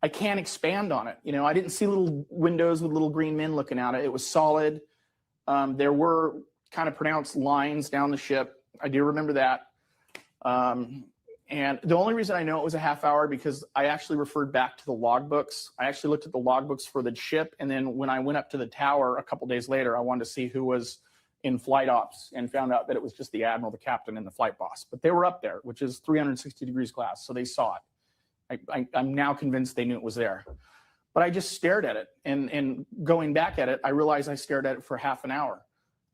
I can't expand on it. You know, I didn't see little windows with little green men looking out. It was solid. There were kind of pronounced lines down the ship. I do remember that. And the only reason I know it was a half hour, because I actually referred back to the logbooks. I actually looked at the logbooks for the ship. And then when I went up to the tower a couple days later, I wanted to see who was in flight ops, and found out that it was just the admiral, the captain, and the flight boss. But they were up there, which is 360 degrees glass. So they saw it. I'm now convinced they knew it was there. But I just stared at it. And going back at it, I realized I stared at it for half an hour.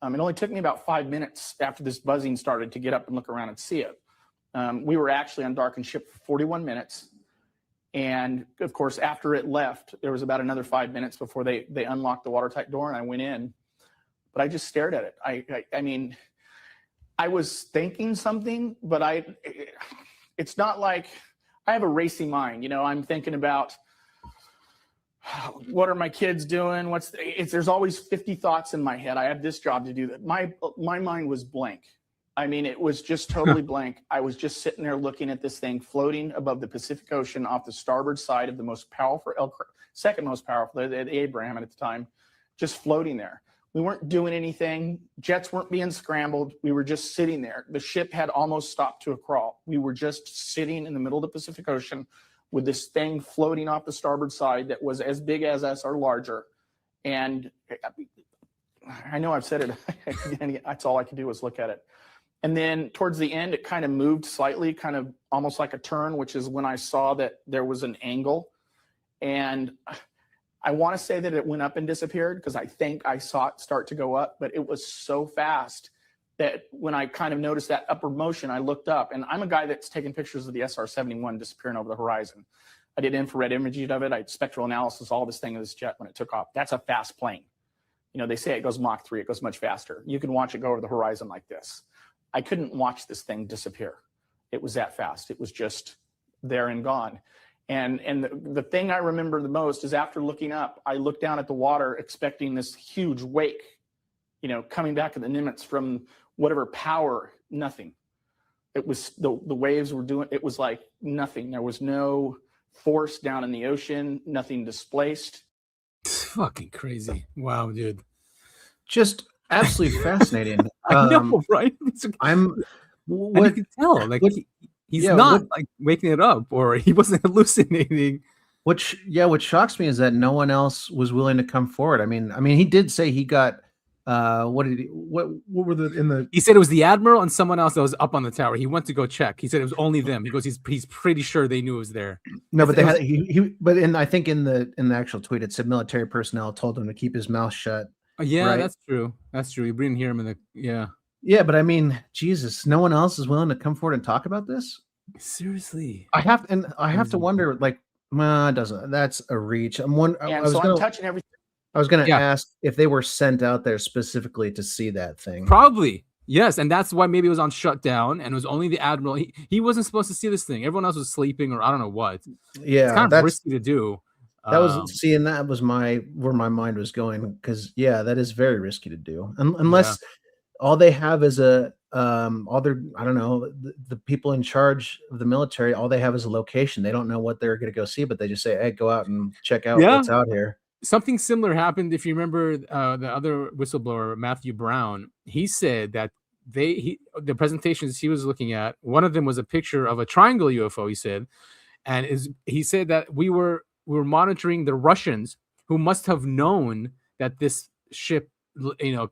It only took me about 5 minutes after this buzzing started to get up and look around and see it. We were actually on darkened ship for 41 minutes. And of course, after it left, there was about another 5 minutes before they unlocked the watertight door and I went in. But I just stared at it. I mean, I was thinking something, but it's not like I have a racing mind. You know, I'm thinking about, what are my kids doing? There's always 50 thoughts in my head. I had this job to do that. My mind was blank. I mean, it was just totally blank. I was just sitting there looking at this thing floating above the Pacific Ocean off the starboard side of the most powerful, second most powerful, the Abraham at the time, just floating there. We weren't doing anything. Jets weren't being scrambled. We were just sitting there. The ship had almost stopped to a crawl. We were just sitting in the middle of the Pacific Ocean with this thing floating off the starboard side that was as big as us or larger. And I know I've said it. That's all I could do was look at it. And then towards the end, it kind of moved slightly, kind of almost like a turn, which is when I saw that there was an angle. And I want to say that it went up and disappeared, because I think I saw it start to go up, but it was so fast that when I kind of noticed that upward motion, I looked up. And I'm a guy that's taken pictures of the SR-71 disappearing over the horizon. I did infrared imaging of it. I did spectral analysis, all this thing of this jet when it took off. That's a fast plane. You know, they say it goes Mach 3, it goes much faster. You can watch it go over the horizon like this. I couldn't watch this thing disappear. It was that fast. It was just there and gone. And the thing I remember the most is after looking up, I looked down at the water expecting this huge wake, you know, coming back at the Nimitz from whatever power, nothing. It was, the waves were doing, it was like nothing. There was no force down in the ocean, nothing displaced. It's fucking crazy. Wow, dude. Just absolutely fascinating. I know, right? You can tell, like, he's not like waking it up, or he wasn't hallucinating. What shocks me is that no one else was willing to come forward. I mean, he did say he got What were the in the? He said it was the admiral and someone else that was up on the tower. He went to go check. He said it was only them. He goes, he's pretty sure they knew it was there. No, but they had but I think in the actual tweet it said military personnel told him to keep his mouth shut. Yeah, right? that's true. That's true. We didn't hear him in the Yeah, but I mean, Jesus, no one else is willing to come forward and talk about this. Seriously, I have to wonder. Like, it doesn't. That's a reach. I'm touching everything. I was going to ask if they were sent out there specifically to see that thing. Probably. Yes. And that's why maybe it was on shutdown and it was only the admiral. He wasn't supposed to see this thing. Everyone else was sleeping or I don't know what. Yeah. It's kind of risky to do. That was that was where my mind was going. Because that is very risky to do. Unless all they have is the people in charge of the military, all they have is a location. They don't know what they're going to go see, but they just say, hey, go out and check out what's out here. Something similar happened. If you remember the other whistleblower, Matthew Brown, he said that the presentations he was looking at, one of them was a picture of a triangle UFO, he said. And he said that we were monitoring the Russians who must have known that this ship,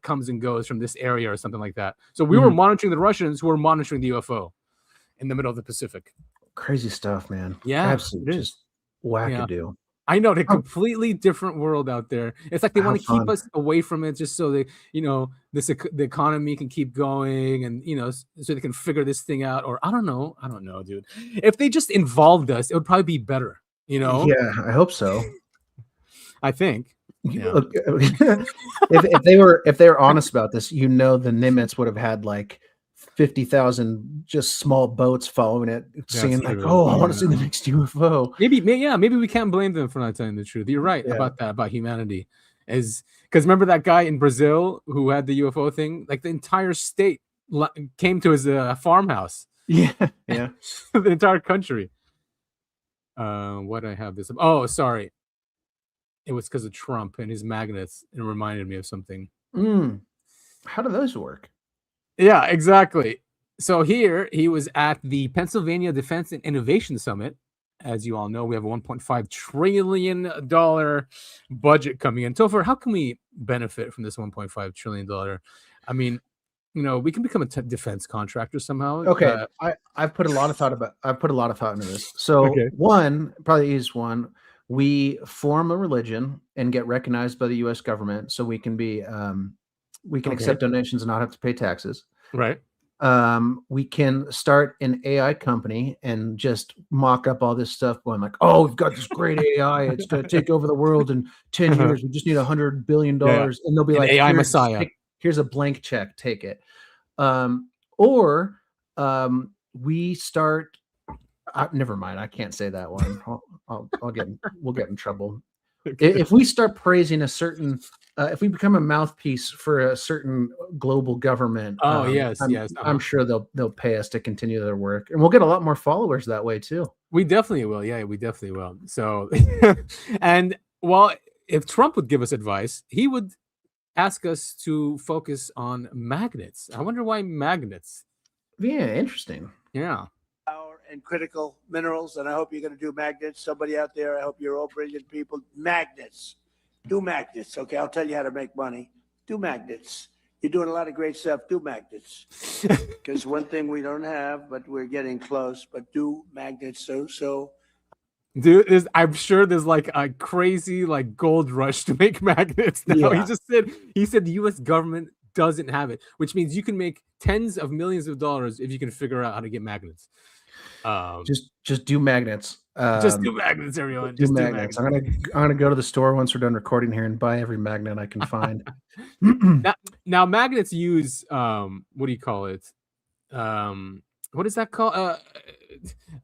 comes and goes from this area or something like that. So we were monitoring the Russians who were monitoring the UFO in the middle of the Pacific. Crazy stuff, man. Yeah, absolutely. Just wackadoo. Yeah. I know, they're completely different world out there. It's like they want to keep us away from it just so they, the economy can keep going and, so they can figure this thing out. Or I don't know, dude. If they just involved us, it would probably be better, Yeah, I hope so. I think. Yeah. if they were honest about this, the Nimitz would have had like 50,000 just small boats following it, saying like, "Oh, I want to see the next UFO." Maybe we can't blame them for not telling the truth. You're right about that, about humanity, because remember that guy in Brazil who had the UFO thing? Like the entire state came to his farmhouse. Yeah. The entire country. What I have this? Oh, sorry. It was because of Trump and his magnets. It reminded me of something. How do those work? Yeah, exactly. So here he was at the Pennsylvania Defense and Innovation Summit. As you all know, we have a $1.5 trillion budget coming in. Topher, how can we benefit from this $1.5 trillion? I mean, we can become a defense contractor somehow. Okay, I've put a lot of thought into this. So one, probably the easiest one, we form a religion and get recognized by the U.S. government, so we can be accept donations and not have to pay taxes. Right. We can start an AI company and just mock up all this stuff going like, oh, we've got this great AI. It's going to take over the world in 10 years. We just need $100 billion. And they'll be like, AI Messiah. Here's a blank check. Take it. Or we start. Never mind. I can't say that one. We'll get in trouble. If we start praising a certain, if we become a mouthpiece for a certain global government, I'm sure they'll pay us to continue their work, and we'll get a lot more followers that way too. We definitely will. Yeah, we definitely will. So, and if Trump would give us advice, he would ask us to focus on magnets. I wonder why magnets. Yeah, interesting. Yeah. And critical minerals, and I hope you're going to do magnets. Somebody out there, I hope you're all brilliant people. Magnets. Do magnets, okay? I'll tell you how to make money. Do magnets. You're doing a lot of great stuff. Do magnets. Because one thing we don't have, but we're getting close, but do magnets. So. Dude, I'm sure there's like a crazy gold rush to make magnets now. Yeah. He said the U.S. government doesn't have it, which means you can make tens of millions of dollars if you can figure out how to get magnets. Just do magnets. Just do magnets, everyone. Do magnets. I'm gonna go to the store once we're done recording here and buy every magnet I can find. now magnets use what do you call it? What is that called?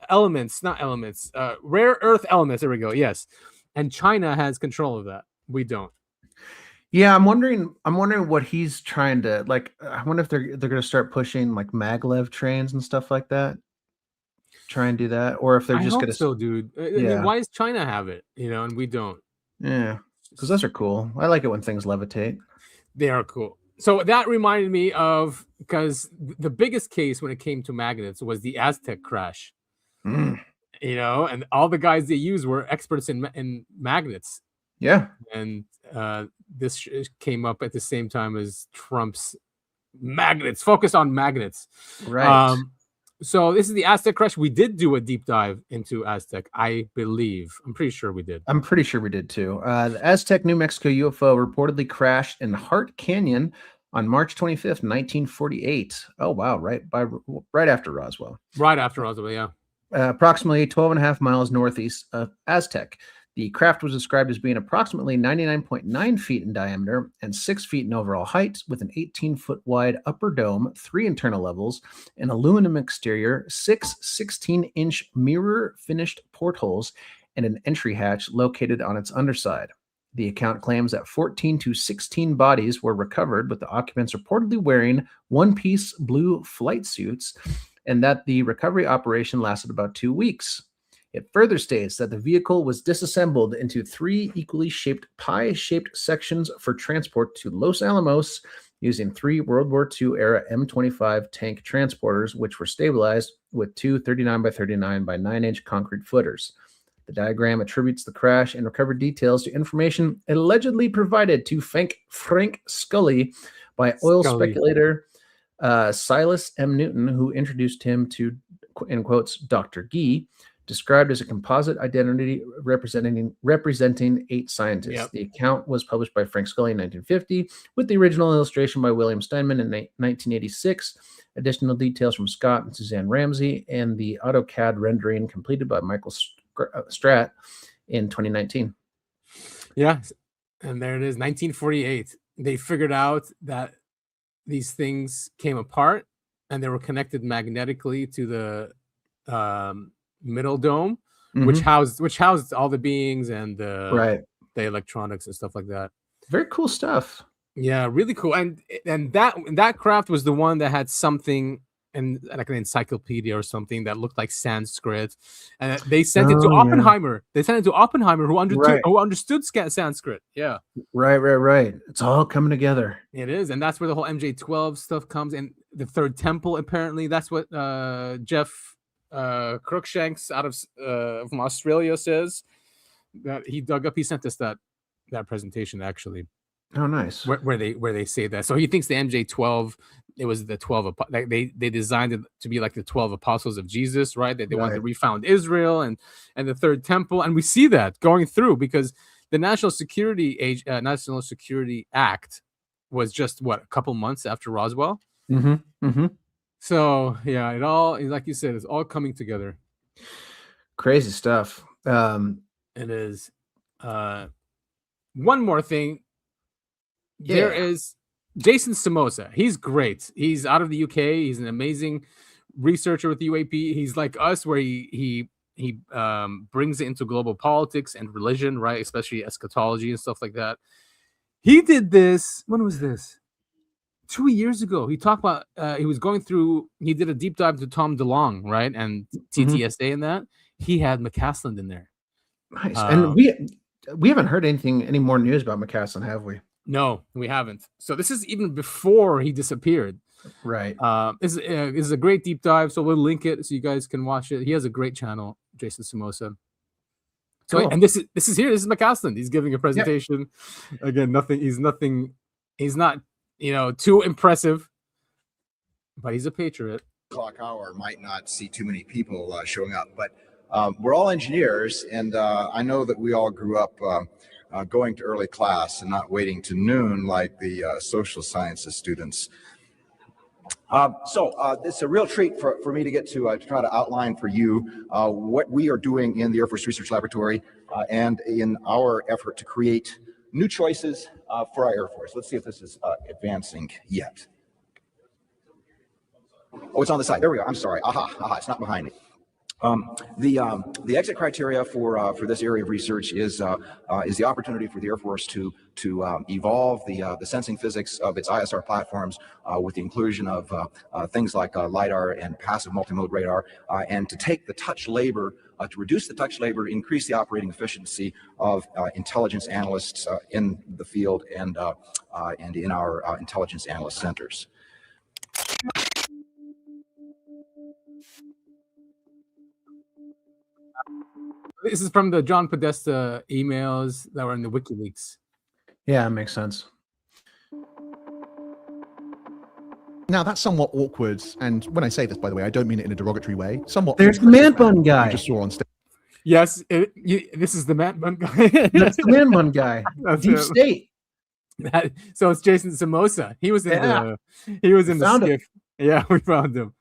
Elements, not elements. Rare earth elements. There we go. Yes, and China has control of that. We don't. Yeah, I'm wondering what he's trying to like. I wonder if they're going to start pushing like maglev trains and stuff like that. Try and do that, or if they're just going to. So, dude, I mean, why does China have it? And we don't. Yeah, because those are cool. I like it when things levitate. They are cool. So that reminded me of because the biggest case when it came to magnets was the Aztec crash. And all the guys they used were experts in magnets. Yeah. And this came up at the same time as Trump's magnets, focused on magnets. Right. So this is the Aztec crash. We did do a deep dive into Aztec, I believe. I'm pretty sure we did. I'm pretty sure we did too. The Aztec, New Mexico UFO reportedly crashed in Hart Canyon on March 25th, 1948. Oh, wow. Right after Roswell. Right after Roswell, yeah. Approximately 12 and a half miles northeast of Aztec. The craft was described as being approximately 99.9 feet in diameter and 6 feet in overall height, with an 18-foot wide upper dome, 3 internal levels, an aluminum exterior, 6 16-inch mirror-finished portholes, and an entry hatch located on its underside. The account claims that 14 to 16 bodies were recovered, with the occupants reportedly wearing one-piece blue flight suits, and that the recovery operation lasted about 2 weeks. It further states that the vehicle was disassembled into 3 equally shaped pie-shaped sections for transport to Los Alamos using 3 World War II-era M25 tank transporters, which were stabilized with 2 39 by 39 by 9-inch concrete footers. The diagram attributes the crash and recovered details to information allegedly provided to Frank Scully by oil speculator Silas M. Newton, who introduced him to, in quotes, Dr. Gee, described as a composite identity representing 8 scientists. Yep. The account was published by Frank Scully in 1950, with the original illustration by William Steinman in 1986. Additional details from Scott and Suzanne Ramsey, and the AutoCAD rendering completed by Michael Stratt in 2019. Yeah, and there it is, 1948. They figured out that these things came apart, and they were connected magnetically to the middle dome, which housed all the beings and the electronics and stuff like that. Very cool stuff. Yeah, really cool. And that craft was the one that had something and like an encyclopedia or something that looked like Sanskrit, and they sent it to Oppenheimer. Yeah. They sent it to Oppenheimer, who understood Sanskrit. Yeah, right. It's all coming together. It is, and that's where the whole MJ12 stuff comes. And the third temple, apparently, that's what Jeff Cruikshanks out of from Australia says that he dug up. He sent us that presentation actually. Oh, nice. Where they say that. So he thinks the MJ12, it was the 12. They designed it to be like the 12 apostles of Jesus, right? That they wanted to refound Israel and the third temple, and we see that going through because the National Security Act was just a couple months after Roswell. So yeah, it all, like you said, it's all coming together. Crazy stuff. It is. One more thing. There is Jason Somoza. He's great. He's out of the UK. He's an amazing researcher with the UAP. He's like us, where he brings it into global politics and religion, right? Especially eschatology and stuff like that. He did this. When was this? 2 years ago. He talked about he was going through. He did a deep dive into Tom DeLonge, right, and TTSA and that. He had McCaslin in there. Nice. And we haven't heard any more news about McCaslin, have we? No, we haven't. So this is even before he disappeared. Right. This is a great deep dive. So we'll link it so you guys can watch it. He has a great channel, Jason Somoza. So and this is here. This is McCaslin. He's giving a presentation. Yep. Again, nothing. He's not too impressive, but he's a patriot. Clock hour might not see too many people showing up, but we're all engineers, and I know that we all grew up going to early class and not waiting to noon like the social sciences students. So it's a real treat for me to get to try to outline for you what we are doing in the Air Force Research Laboratory and in our effort to create new choices for our Air Force. Let's see if this is advancing yet. Oh, it's on the side. There we go. I'm sorry. It's not behind me. The exit criteria for this area of research is the opportunity for the Air Force to evolve the sensing physics of its ISR platforms with the inclusion of things like LiDAR and passive multimode radar, and to take the touch labor, to reduce the touch labor, increase the operating efficiency of intelligence analysts in the field and in our intelligence analyst centers. This is from the John Podesta emails that were in the WikiLeaks. Yeah, it makes sense. Now, that's somewhat awkward, and when I say this, by the way, I don't mean it in a derogatory way. Somewhat. There's the man bun guy. You just saw on stage. Yes, this is the man bun guy. That's the man bun guy. Deep State. So it's Jason Somoza. He was in the skiff. Yeah, we found him.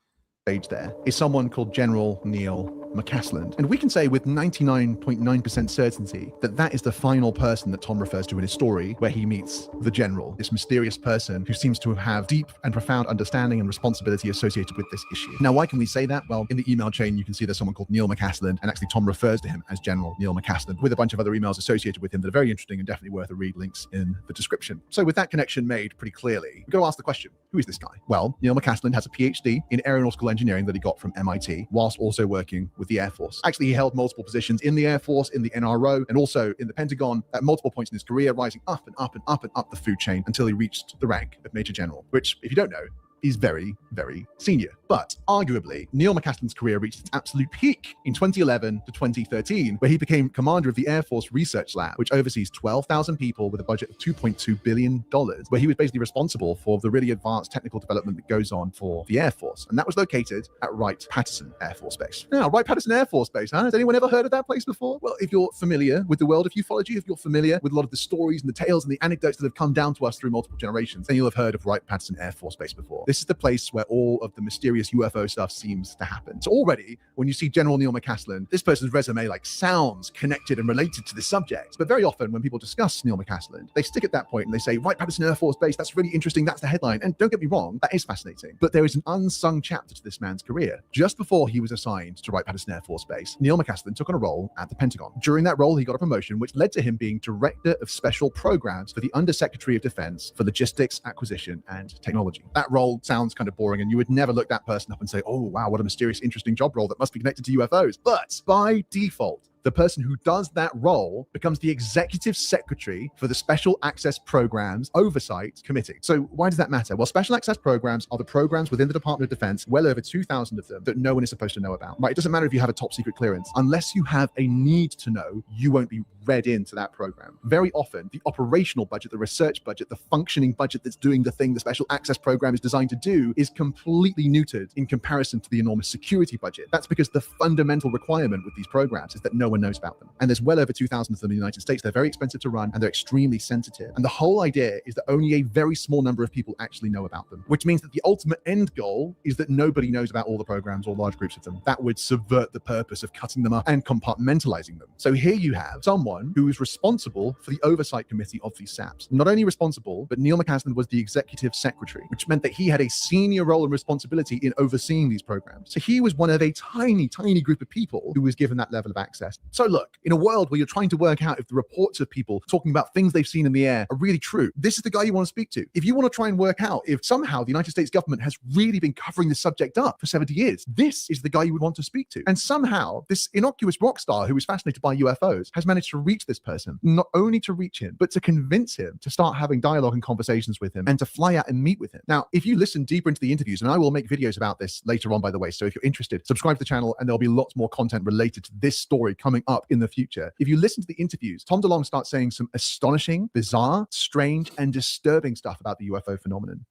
There is someone called General Neil McCasland. And we can say with 99.9% certainty that that is the final person that Tom refers to in his story, where he meets the general, this mysterious person who seems to have deep and profound understanding and responsibility associated with this issue. Now, why can we say that? Well, in the email chain, you can see there's someone called Neil McCasland, and actually Tom refers to him as General Neil McCasland, with a bunch of other emails associated with him that are very interesting and definitely worth a read. Links in the description. So with that connection made pretty clearly, we got to ask the question, who is this guy? Well, Neil McCasland has a PhD in aeronautical engineering that he got from MIT, whilst also working with the Air Force. Actually, he held multiple positions in the Air Force, in the NRO, and also in the Pentagon at multiple points in his career, rising up and up and up and up the food chain until he reached the rank of Major General, which, if you don't know, is very, very senior. But arguably, Neil McCasland's career reached its absolute peak in 2011 to 2013, where he became commander of the Air Force Research Lab, which oversees 12,000 people with a budget of $2.2 billion, where he was basically responsible for the really advanced technical development that goes on for the Air Force. And that was located at Wright-Patterson Air Force Base. Now, Wright-Patterson Air Force Base, huh? Has anyone ever heard of that place before? Well, if you're familiar with the world of ufology, if you're familiar with a lot of the stories and the tales and the anecdotes that have come down to us through multiple generations, then you'll have heard of Wright-Patterson Air Force Base before. This is the place where all of the mysterious UFO stuff seems to happen. So already, when you see General Neil McCasland, this person's resume sounds connected and related to this subject. But very often when people discuss Neil McCasland, they stick at that point and they say, Wright-Patterson Air Force Base, that's really interesting, that's the headline. And don't get me wrong, that is fascinating. But there is an unsung chapter to this man's career. Just before he was assigned to Wright-Patterson Air Force Base, Neil McCasland took on a role at the Pentagon. During that role, he got a promotion, which led to him being Director of Special Programs for the Undersecretary of Defense for Logistics, Acquisition, and Technology. That role sounds kind of boring, and you would never look that person up and say, oh, wow, what a mysterious, interesting job role that must be connected to UFOs. But by default, the person who does that role becomes the executive secretary for the Special Access Programs Oversight Committee. So why does that matter? Well, special access programs are the programs within the Department of Defense, well over 2,000 of them, that no one is supposed to know about, right? It doesn't matter if you have a top secret clearance. Unless you have a need to know, you won't be read into that program. Very often, the operational budget, the research budget, the functioning budget that's doing the thing the special access program is designed to do is completely neutered in comparison to the enormous security budget. That's because the fundamental requirement with these programs is that no one knows about them. And there's well over 2,000 of them in the United States. They're very expensive to run and they're extremely sensitive. And the whole idea is that only a very small number of people actually know about them, which means that the ultimate end goal is that nobody knows about all the programs or large groups of them. That would subvert the purpose of cutting them up and compartmentalizing them. So here you have someone who is responsible for the oversight committee of these SAPs. Not only responsible, but Neil McCasland was the executive secretary, which meant that he had a senior role and responsibility in overseeing these programs. So he was one of a tiny, tiny group of people who was given that level of access. So look, in a world where you're trying to work out if the reports of people talking about things they've seen in the air are really true, this is the guy you want to speak to. If you want to try and work out if somehow the United States government has really been covering this subject up for 70 years, this is the guy you would want to speak to. And somehow this innocuous rock star who was fascinated by UFOs has managed to reach this person, not only to reach him, but to convince him to start having dialogue and conversations with him and to fly out and meet with him. Now, if you listen deeper into the interviews, and I will make videos about this later on, by the way, so if you're interested, subscribe to the channel and there'll be lots more content related to this story coming up in the future. If you listen to the interviews, Tom DeLonge starts saying some astonishing, bizarre, strange, and disturbing stuff about the UFO phenomenon.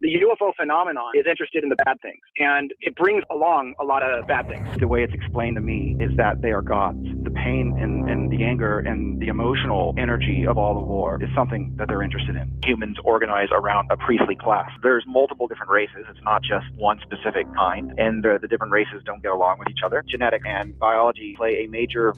The UFO phenomenon is interested in the bad things, and it brings along a lot of bad things. The way it's explained to me is that they are gods. The pain and the anger and the emotional energy of all the war is something that they're interested in. Humans organize around a priestly class. There's multiple different races. It's not just one specific kind, and the different races don't get along with each other. Genetics and biology play a major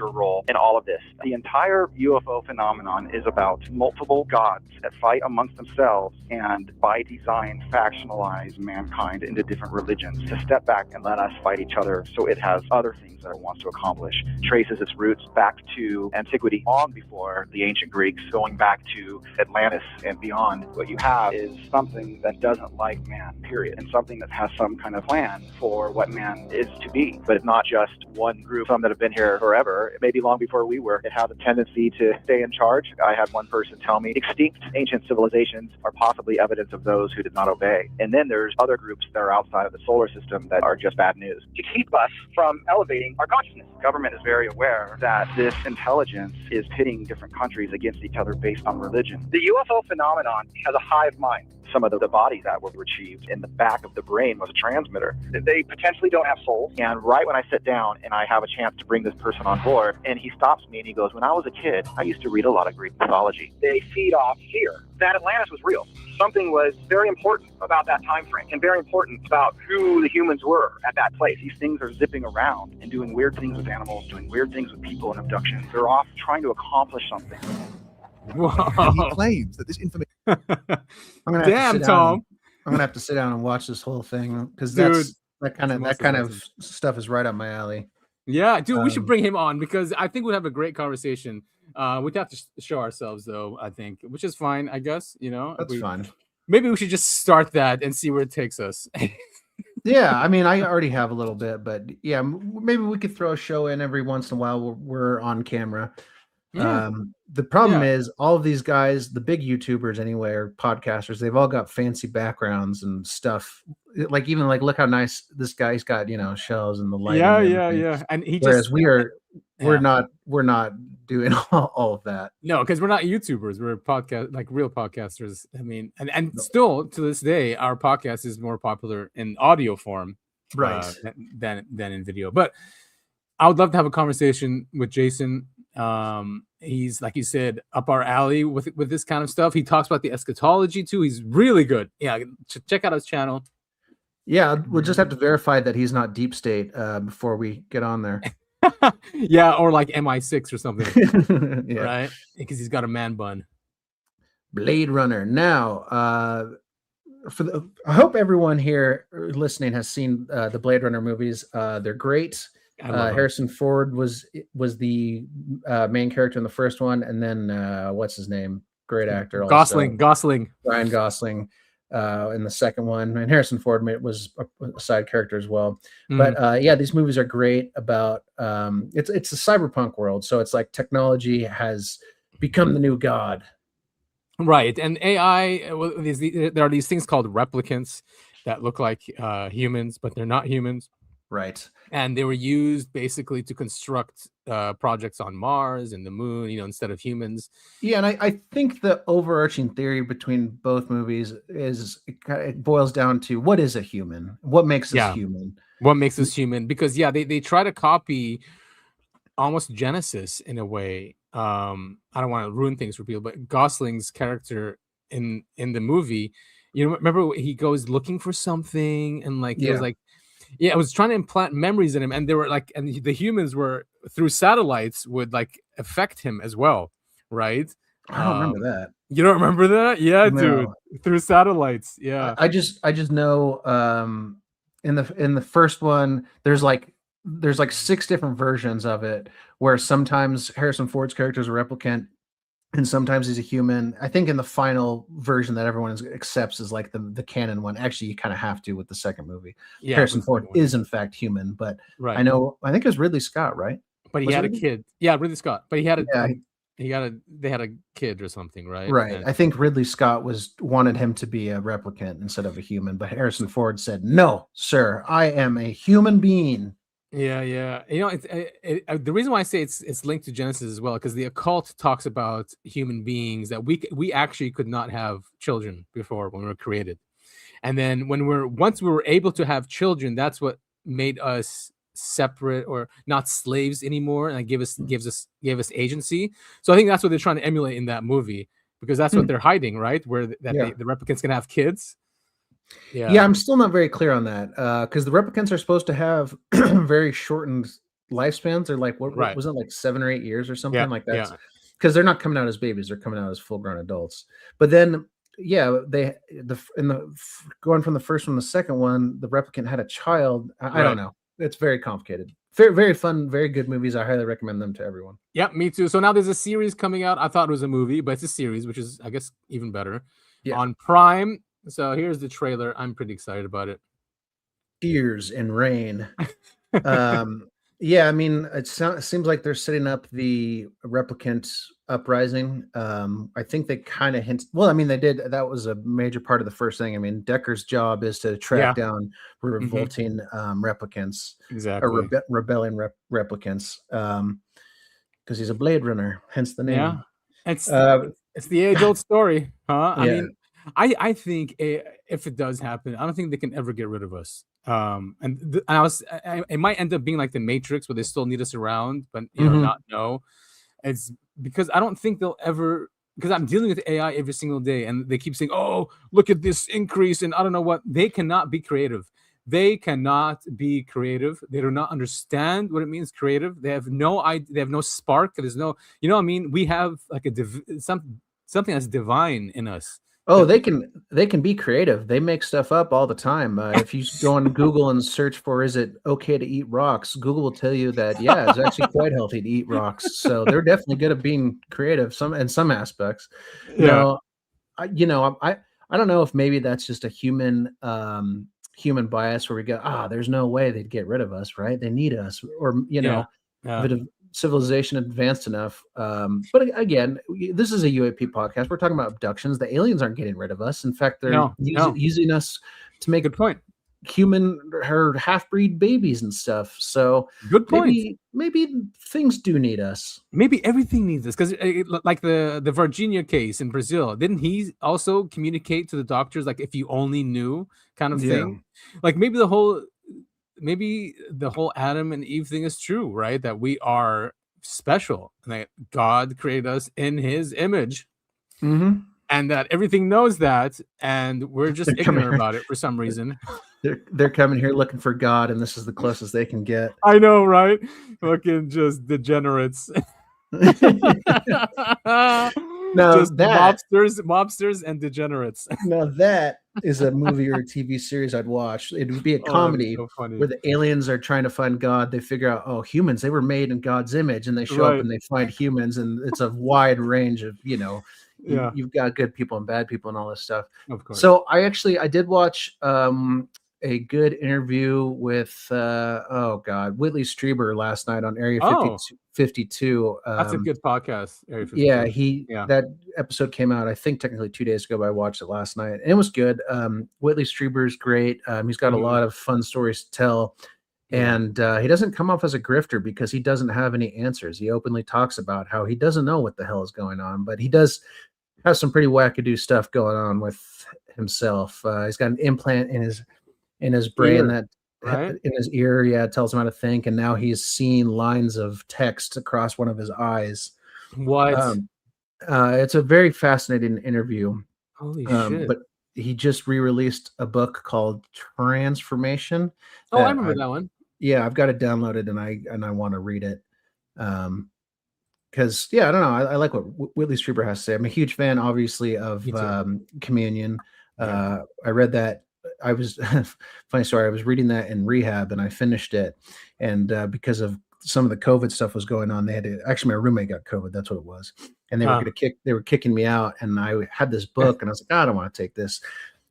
role in all of this. The entire UFO phenomenon is about multiple gods that fight amongst themselves and by design factionalize mankind into different religions to step back and let us fight each other, so it has other things that it wants to accomplish. Traces its roots back to antiquity, long before the ancient Greeks, going back to Atlantis and beyond. What you have is something that doesn't like man, period, and something that has some kind of plan for what man is to be. But it's not just one group, some that have been here forever, maybe long before we were. It has a tendency to stay in charge. I had one person tell me extinct ancient civilizations are possibly evidence of those who who did not obey. And then there's other groups that are outside of the solar system that are just bad news. To keep us from elevating our consciousness, government is very aware that this intelligence is pitting different countries against each other based on religion. The UFO phenomenon has a hive mind. Some of the bodies that were retrieved in the back of the brain was a transmitter. They potentially don't have souls. And right when I sit down and I have a chance to bring this person on board, and he stops me and he goes, when I was a kid, I used to read a lot of Greek mythology. They feed off fear that Atlantis was real. Something was very important about that time frame and very important about who the humans were at that place. These things are zipping around and doing weird things with animals, doing weird things with people and abductions. They're off trying to accomplish something. He claims that this information. I'm gonna have to sit down. I'm gonna have to sit down and watch this whole thing because that kind of stuff is right up my alley. Yeah, dude, we should bring him on because I think we'd have a great conversation. We'd have to show ourselves though, I think, which is fine, I guess. That's fine. Maybe we should just start that and see where it takes us. Yeah, I mean, I already have a little bit, but yeah, maybe we could throw a show in every once in a while where we're on camera. Yeah. The problem is all of these guys, the big YouTubers anyway, or podcasters, they've all got fancy backgrounds and stuff. Like even like, look how nice this guy's got, shells and the lighting. Yeah. And whereas we're not doing all of that. No, because we're not YouTubers. We're real podcasters. I mean, and still to this day, our podcast is more popular in audio form, right, than in video. But I would love to have a conversation with Jason. He's, like you said, up our alley with this kind of stuff. He talks about the eschatology too. He's really good. Yeah, check out his channel. Yeah, we'll just have to verify that he's not deep state before we get on there. Yeah, or like MI6 or something. Yeah. Right? Because he's got a man bun. Blade Runner. Now, I hope everyone here listening has seen the Blade Runner movies. They're great. Harrison Ford was the main character in the first one, and then what's his name? Great actor. Gosling. Ryan Gosling in the second one, and Harrison Ford was a side character as well. But yeah, these movies are great about it's a cyberpunk world, so it's like technology has become the new god. Right, and AI. There are these things called replicants that look like humans, but they're not humans. Right. And they were used basically to construct projects on Mars and the moon, instead of humans. Yeah, and I think the overarching theory between both movies is it boils down to what is a human? What makes us human? What makes us human? Because they try to copy almost Genesis in a way. I don't want to ruin things for people, but Gosling's character in the movie, remember he goes looking for something and it was like, it was trying to implant memories in him, and they were like, and the humans were through satellites would affect him as well, right? I don't remember that. You don't remember that? Yeah, No. dude, through satellites. Yeah, I just know in the first one there's like 6 different versions of it where sometimes Harrison Ford's character is a replicant and sometimes he's a human. I think in the final version that everyone accepts is like the canon one. Actually, you kind of have to with the second movie. Yeah, Harrison Ford is in fact human, but right. I think it was Ridley Scott, right? But he had a kid. Yeah, Ridley Scott. But he had they had a kid or something, right? Right. And I think Ridley Scott wanted him to be a replicant instead of a human, but Harrison Ford said, "No, sir, I am a human being." Yeah. The reason why I say it's linked to Genesis as well, because the occult talks about human beings that we actually could not have children before when we were created, and then once we were able to have children, that's what made us separate or not slaves anymore, and it gave us agency. So I think that's what they're trying to emulate in that movie, because that's what they're hiding, right? Where the replicants can have kids. Yeah, I'm still not very clear on that because the replicants are supposed to have very shortened lifespans. They're like, what was it, like 7 or 8 years or something like that? Because they're not coming out as babies; they're coming out as full-grown adults. But then, going from the first one to the second one, the replicant had a child. I don't know. It's very complicated. Very, very fun, very good movies. I highly recommend them to everyone. Yep, me too. So now there's a series coming out. I thought it was a movie, but it's a series, which is, I guess, even better. On Prime. So here's the trailer. I'm pretty excited about it. Tears and Rain. Yeah, I mean, it seems like they're setting up the replicant uprising. I think they kind of hint. Well, I mean, they did. That was a major part of the first thing. I mean, Decker's job is to track down revolting replicants, Exactly. or rebelling replicants, because he's a Blade Runner, hence the name. Yeah, it's the age-old story, huh? I mean, I think if it does happen, I don't think they can ever get rid of us. And it might end up being like the Matrix, where they still need us around, but not know. It's because I don't think they'll ever. Because I'm dealing with AI every single day, and they keep saying, "Oh, look at this increase," and I don't know what. They cannot be creative. They cannot be creative. They do not understand what it means creative. They have no idea. They have no spark. There's no, what I mean? We have like something that's divine in us. Oh, they can be creative. They make stuff up all the time. If you go on Google and search for, is it okay to eat rocks? Google will tell you that, yeah, it's actually quite healthy to eat rocks. So they're definitely good at being creative in some aspects. Yeah. I don't know if maybe that's just a human bias where we go, there's no way they'd get rid of us, right? They need us, or if it civilization advanced enough. But again, this is a UAP podcast. We're talking about abductions. The aliens aren't getting rid of us. In fact, they're using us to make good point. Human or half-breed babies and stuff. So good point. Maybe things do need us. Maybe everything needs us, because like the Virginia case in Brazil, didn't he also communicate to the doctors like, if you only knew kind of thing? Like maybe the whole Adam and Eve thing is true, right? That we are special and that God created us in his image, and that everything knows that, and we're just ignorant about it for some reason. They're coming here looking for God, and this is the closest they can get. I know, right? Fucking just degenerates. No, just mobsters and degenerates. Now that is a movie or a TV series I'd watch. It would be a comedy where the aliens are trying to find God. They figure out, humans, they were made in God's image, and they show up and they find humans, and it's a wide range of, you've got good people and bad people and all this stuff. Of course. So I did watch a good interview with Whitley Strieber last night on Area 52. That's a good podcast. Area 52. That episode came out, I think, technically 2 days ago, but I watched it last night, and it was good. Whitley Strieber's great. He's got a lot of fun stories to tell, and he doesn't come off as a grifter because he doesn't have any answers. He openly talks about how he doesn't know what the hell is going on, but he does have some pretty wackadoo stuff going on with himself. He's got an implant in his brain in his ear, tells him how to think, and now he's seeing lines of text across one of his eyes. What? It's a very fascinating interview. Holy shit. But he just re-released a book called Transformation. I remember that one. Yeah, I've got it downloaded, and I want to read it. Because I don't know, I like what Whitley Strieber has to say. I'm a huge fan, obviously, of Communion. I read that. I was funny story. I was reading that in rehab, and I finished it. And because of some of the COVID stuff was going on, they had to. Actually, my roommate got COVID. That's what it was. And they were kicking me out. And I had this book, and I was like, I don't want to take this.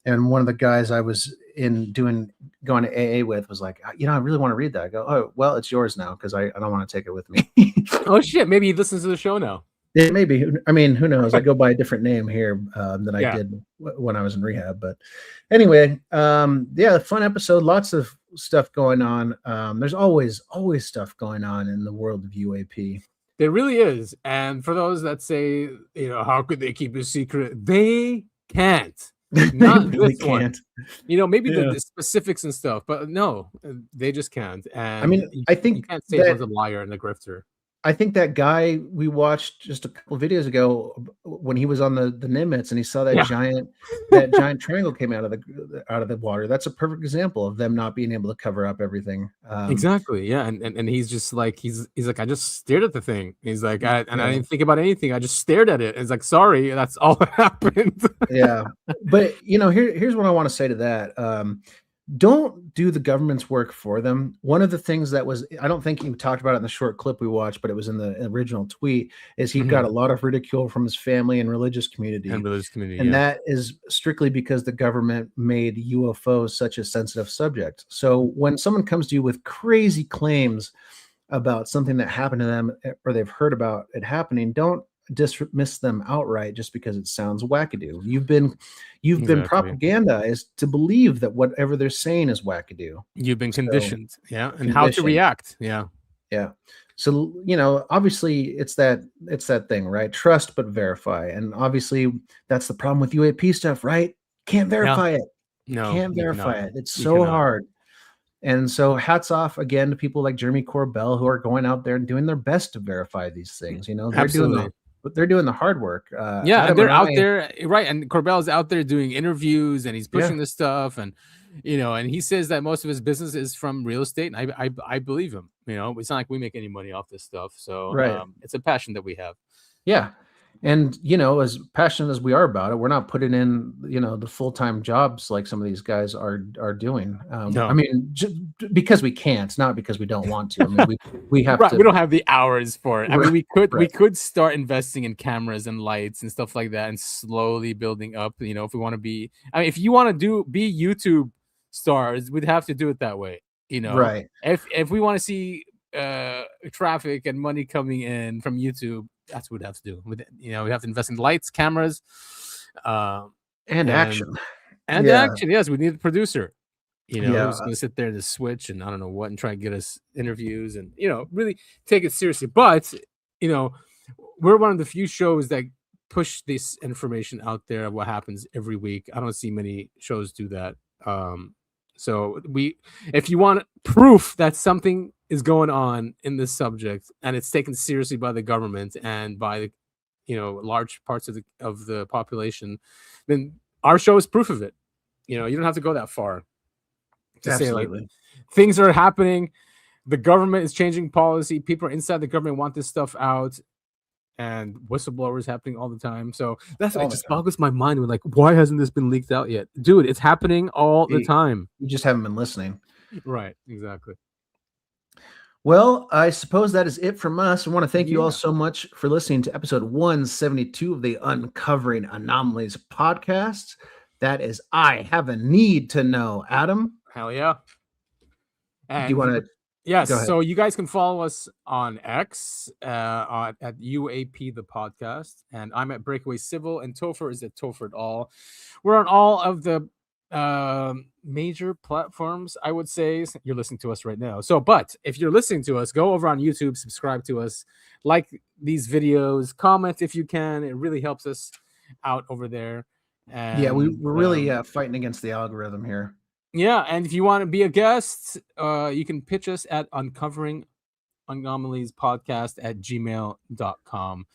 And one of the guys I was going to AA with was like, I really want to read that. I go, oh, well, it's yours now, because I don't want to take it with me. Oh shit! Maybe he listens to the show now. Yeah, maybe. I mean, who knows? I go by a different name here than I did when I was in rehab. But anyway, fun episode. Lots of stuff going on. There's always stuff going on in the world of UAP. There really is. And for those that say, how could they keep a secret? They can't. Not they really this one. can't. Maybe the specifics and stuff, but no, they just can't. And I mean, I think you can't say one's a liar and a grifter. I think that guy we watched just a couple of videos ago, when he was on the Nimitz, and he saw that giant triangle came out of the water. That's a perfect example of them not being able to cover up everything. Exactly. Yeah. And he's just like, he's like, I just stared at the thing. He's like, I didn't think about anything. I just stared at it. And it's like, sorry, that's all that happened. Yeah. But here's what I want to say to that. Don't do the government's work for them. One of the things that was, I don't think he talked about it in the short clip we watched, but it was in the original tweet, is he got a lot of ridicule from his family and religious community. And that is strictly because the government made UFOs such a sensitive subject. So when someone comes to you with crazy claims about something that happened to them or they've heard about it happening, don't dismiss them outright just because it sounds wackadoo. You've been propagandized to believe that whatever they're saying is wackadoo. You've been conditioned, and how to react. Yeah. So, you know, obviously it's that thing, right? Trust but verify. And obviously that's the problem with UAP stuff, right? Can't verify it. Can't verify it. It's so hard. And so hats off again to people like Jeremy Corbell who are going out there and doing their best to verify these things. You know, they're doing the hard work. And they're out there, right? And Corbell's out there doing interviews and he's pushing this stuff, and you know, and he says that most of his business is from real estate, and I believe him. You know, it's not like we make any money off this stuff, so it's a passion that we have. Yeah. And, you know, as passionate as we are about it, we're not putting in, you know, the full-time jobs like some of these guys are doing. I mean, because we can't, not because we don't want to. I mean, we have to. We don't have the hours for it. I mean, we could start investing in cameras and lights and stuff like that and slowly building up, you know, if we want to be, I mean, if you want to be YouTube stars, we'd have to do it that way, you know. Right. If we want to see traffic and money coming in from YouTube, that's what we have to do. You know, we have to invest in lights, cameras, and action. And action. Yes, we need a producer. You know, who's going to sit there and switch and I don't know what and try and get us interviews and, you know, really take it seriously. But, you know, we're one of the few shows that push this information out there of what happens every week. I don't see many shows do that. So if you want proof that something is going on in this subject and it's taken seriously by the government and by the, you know, large parts of the population, then our show is proof of it. You know, you don't have to go that far to say like things are happening. The government is changing policy. People inside the government want this stuff out, and whistleblowers happening all the time. So that's it just boggles my mind with like, why hasn't this been leaked out yet? Dude, it's happening all the time. You just haven't been listening. Right, exactly. Well, I suppose that is it from us. I want to thank you all so much for listening to episode 172 of the Uncovering Anomalies podcast. That is I Have a Need to Know. Adam? Hell yeah. And do you want to? Yes. So you guys can follow us on X at UAP the podcast, and I'm at Breakaway Civil, and Topher is at Topher at all. We're on all of the major platforms, I would say. You're listening to us right now. So, but if you're listening to us, go over on YouTube, subscribe to us, like these videos, comment if you can. It really helps us out over there. And, we're really fighting against the algorithm here. Yeah, and if you want to be a guest, you can pitch us at Uncovering Anomalies Podcast at gmail.com,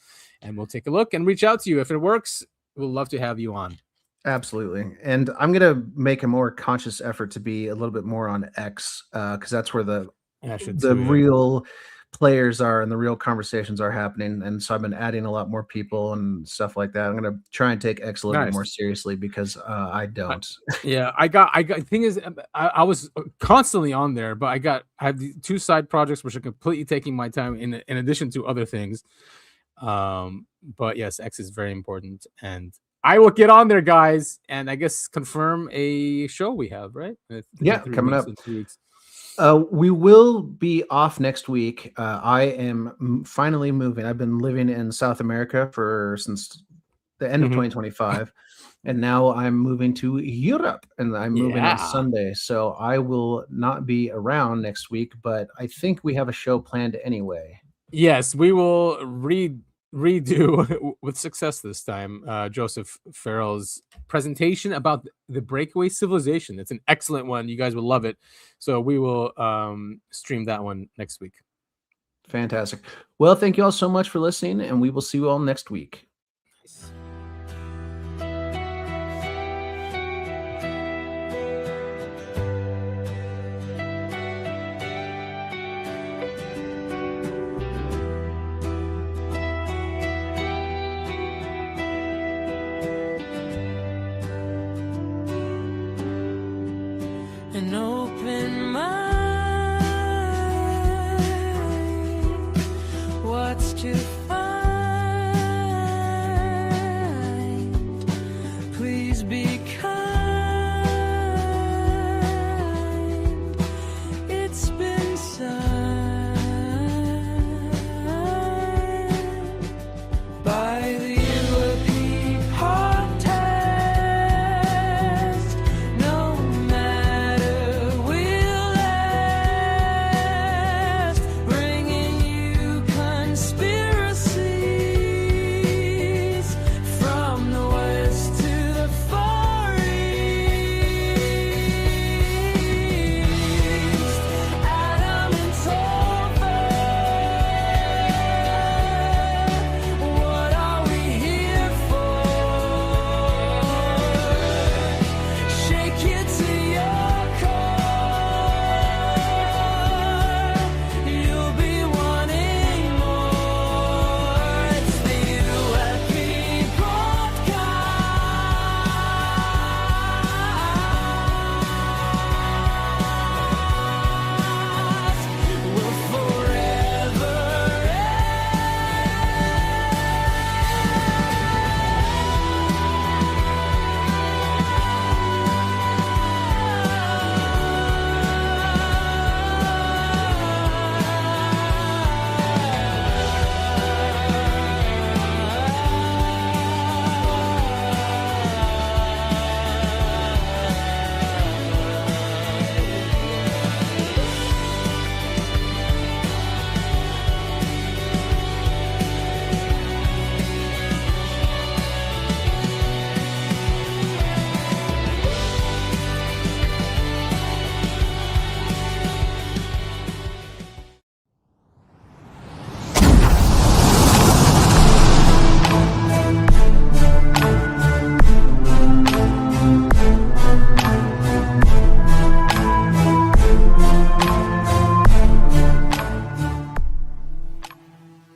and we'll take a look and reach out to you. If it works, we'll love to have you on. Absolutely. And I'm going to make a more conscious effort to be a little bit more on X, because that's where the real players are and the real conversations are happening. And so I've been adding a lot more people and stuff like that. I'm going to try and take X a little bit more seriously because I don't. I got, the thing is, I was constantly on there, but I have the 2 side projects, which are completely taking my time in addition to other things. But yes, X is very important, and I will get on there, guys, and I guess confirm a show we have, right? Coming up. We will be off next week. I am finally moving. I've been living in South America since the end of 2025, and now I'm moving to Europe, and I'm moving on Sunday. So I will not be around next week, but I think we have a show planned anyway. Yes, we will redo with success this time Joseph Farrell's presentation about the breakaway civilization. It's an excellent one. You guys will love it. So we will stream that one next week. Fantastic. Well, thank you all so much for listening, and we will see you all next week.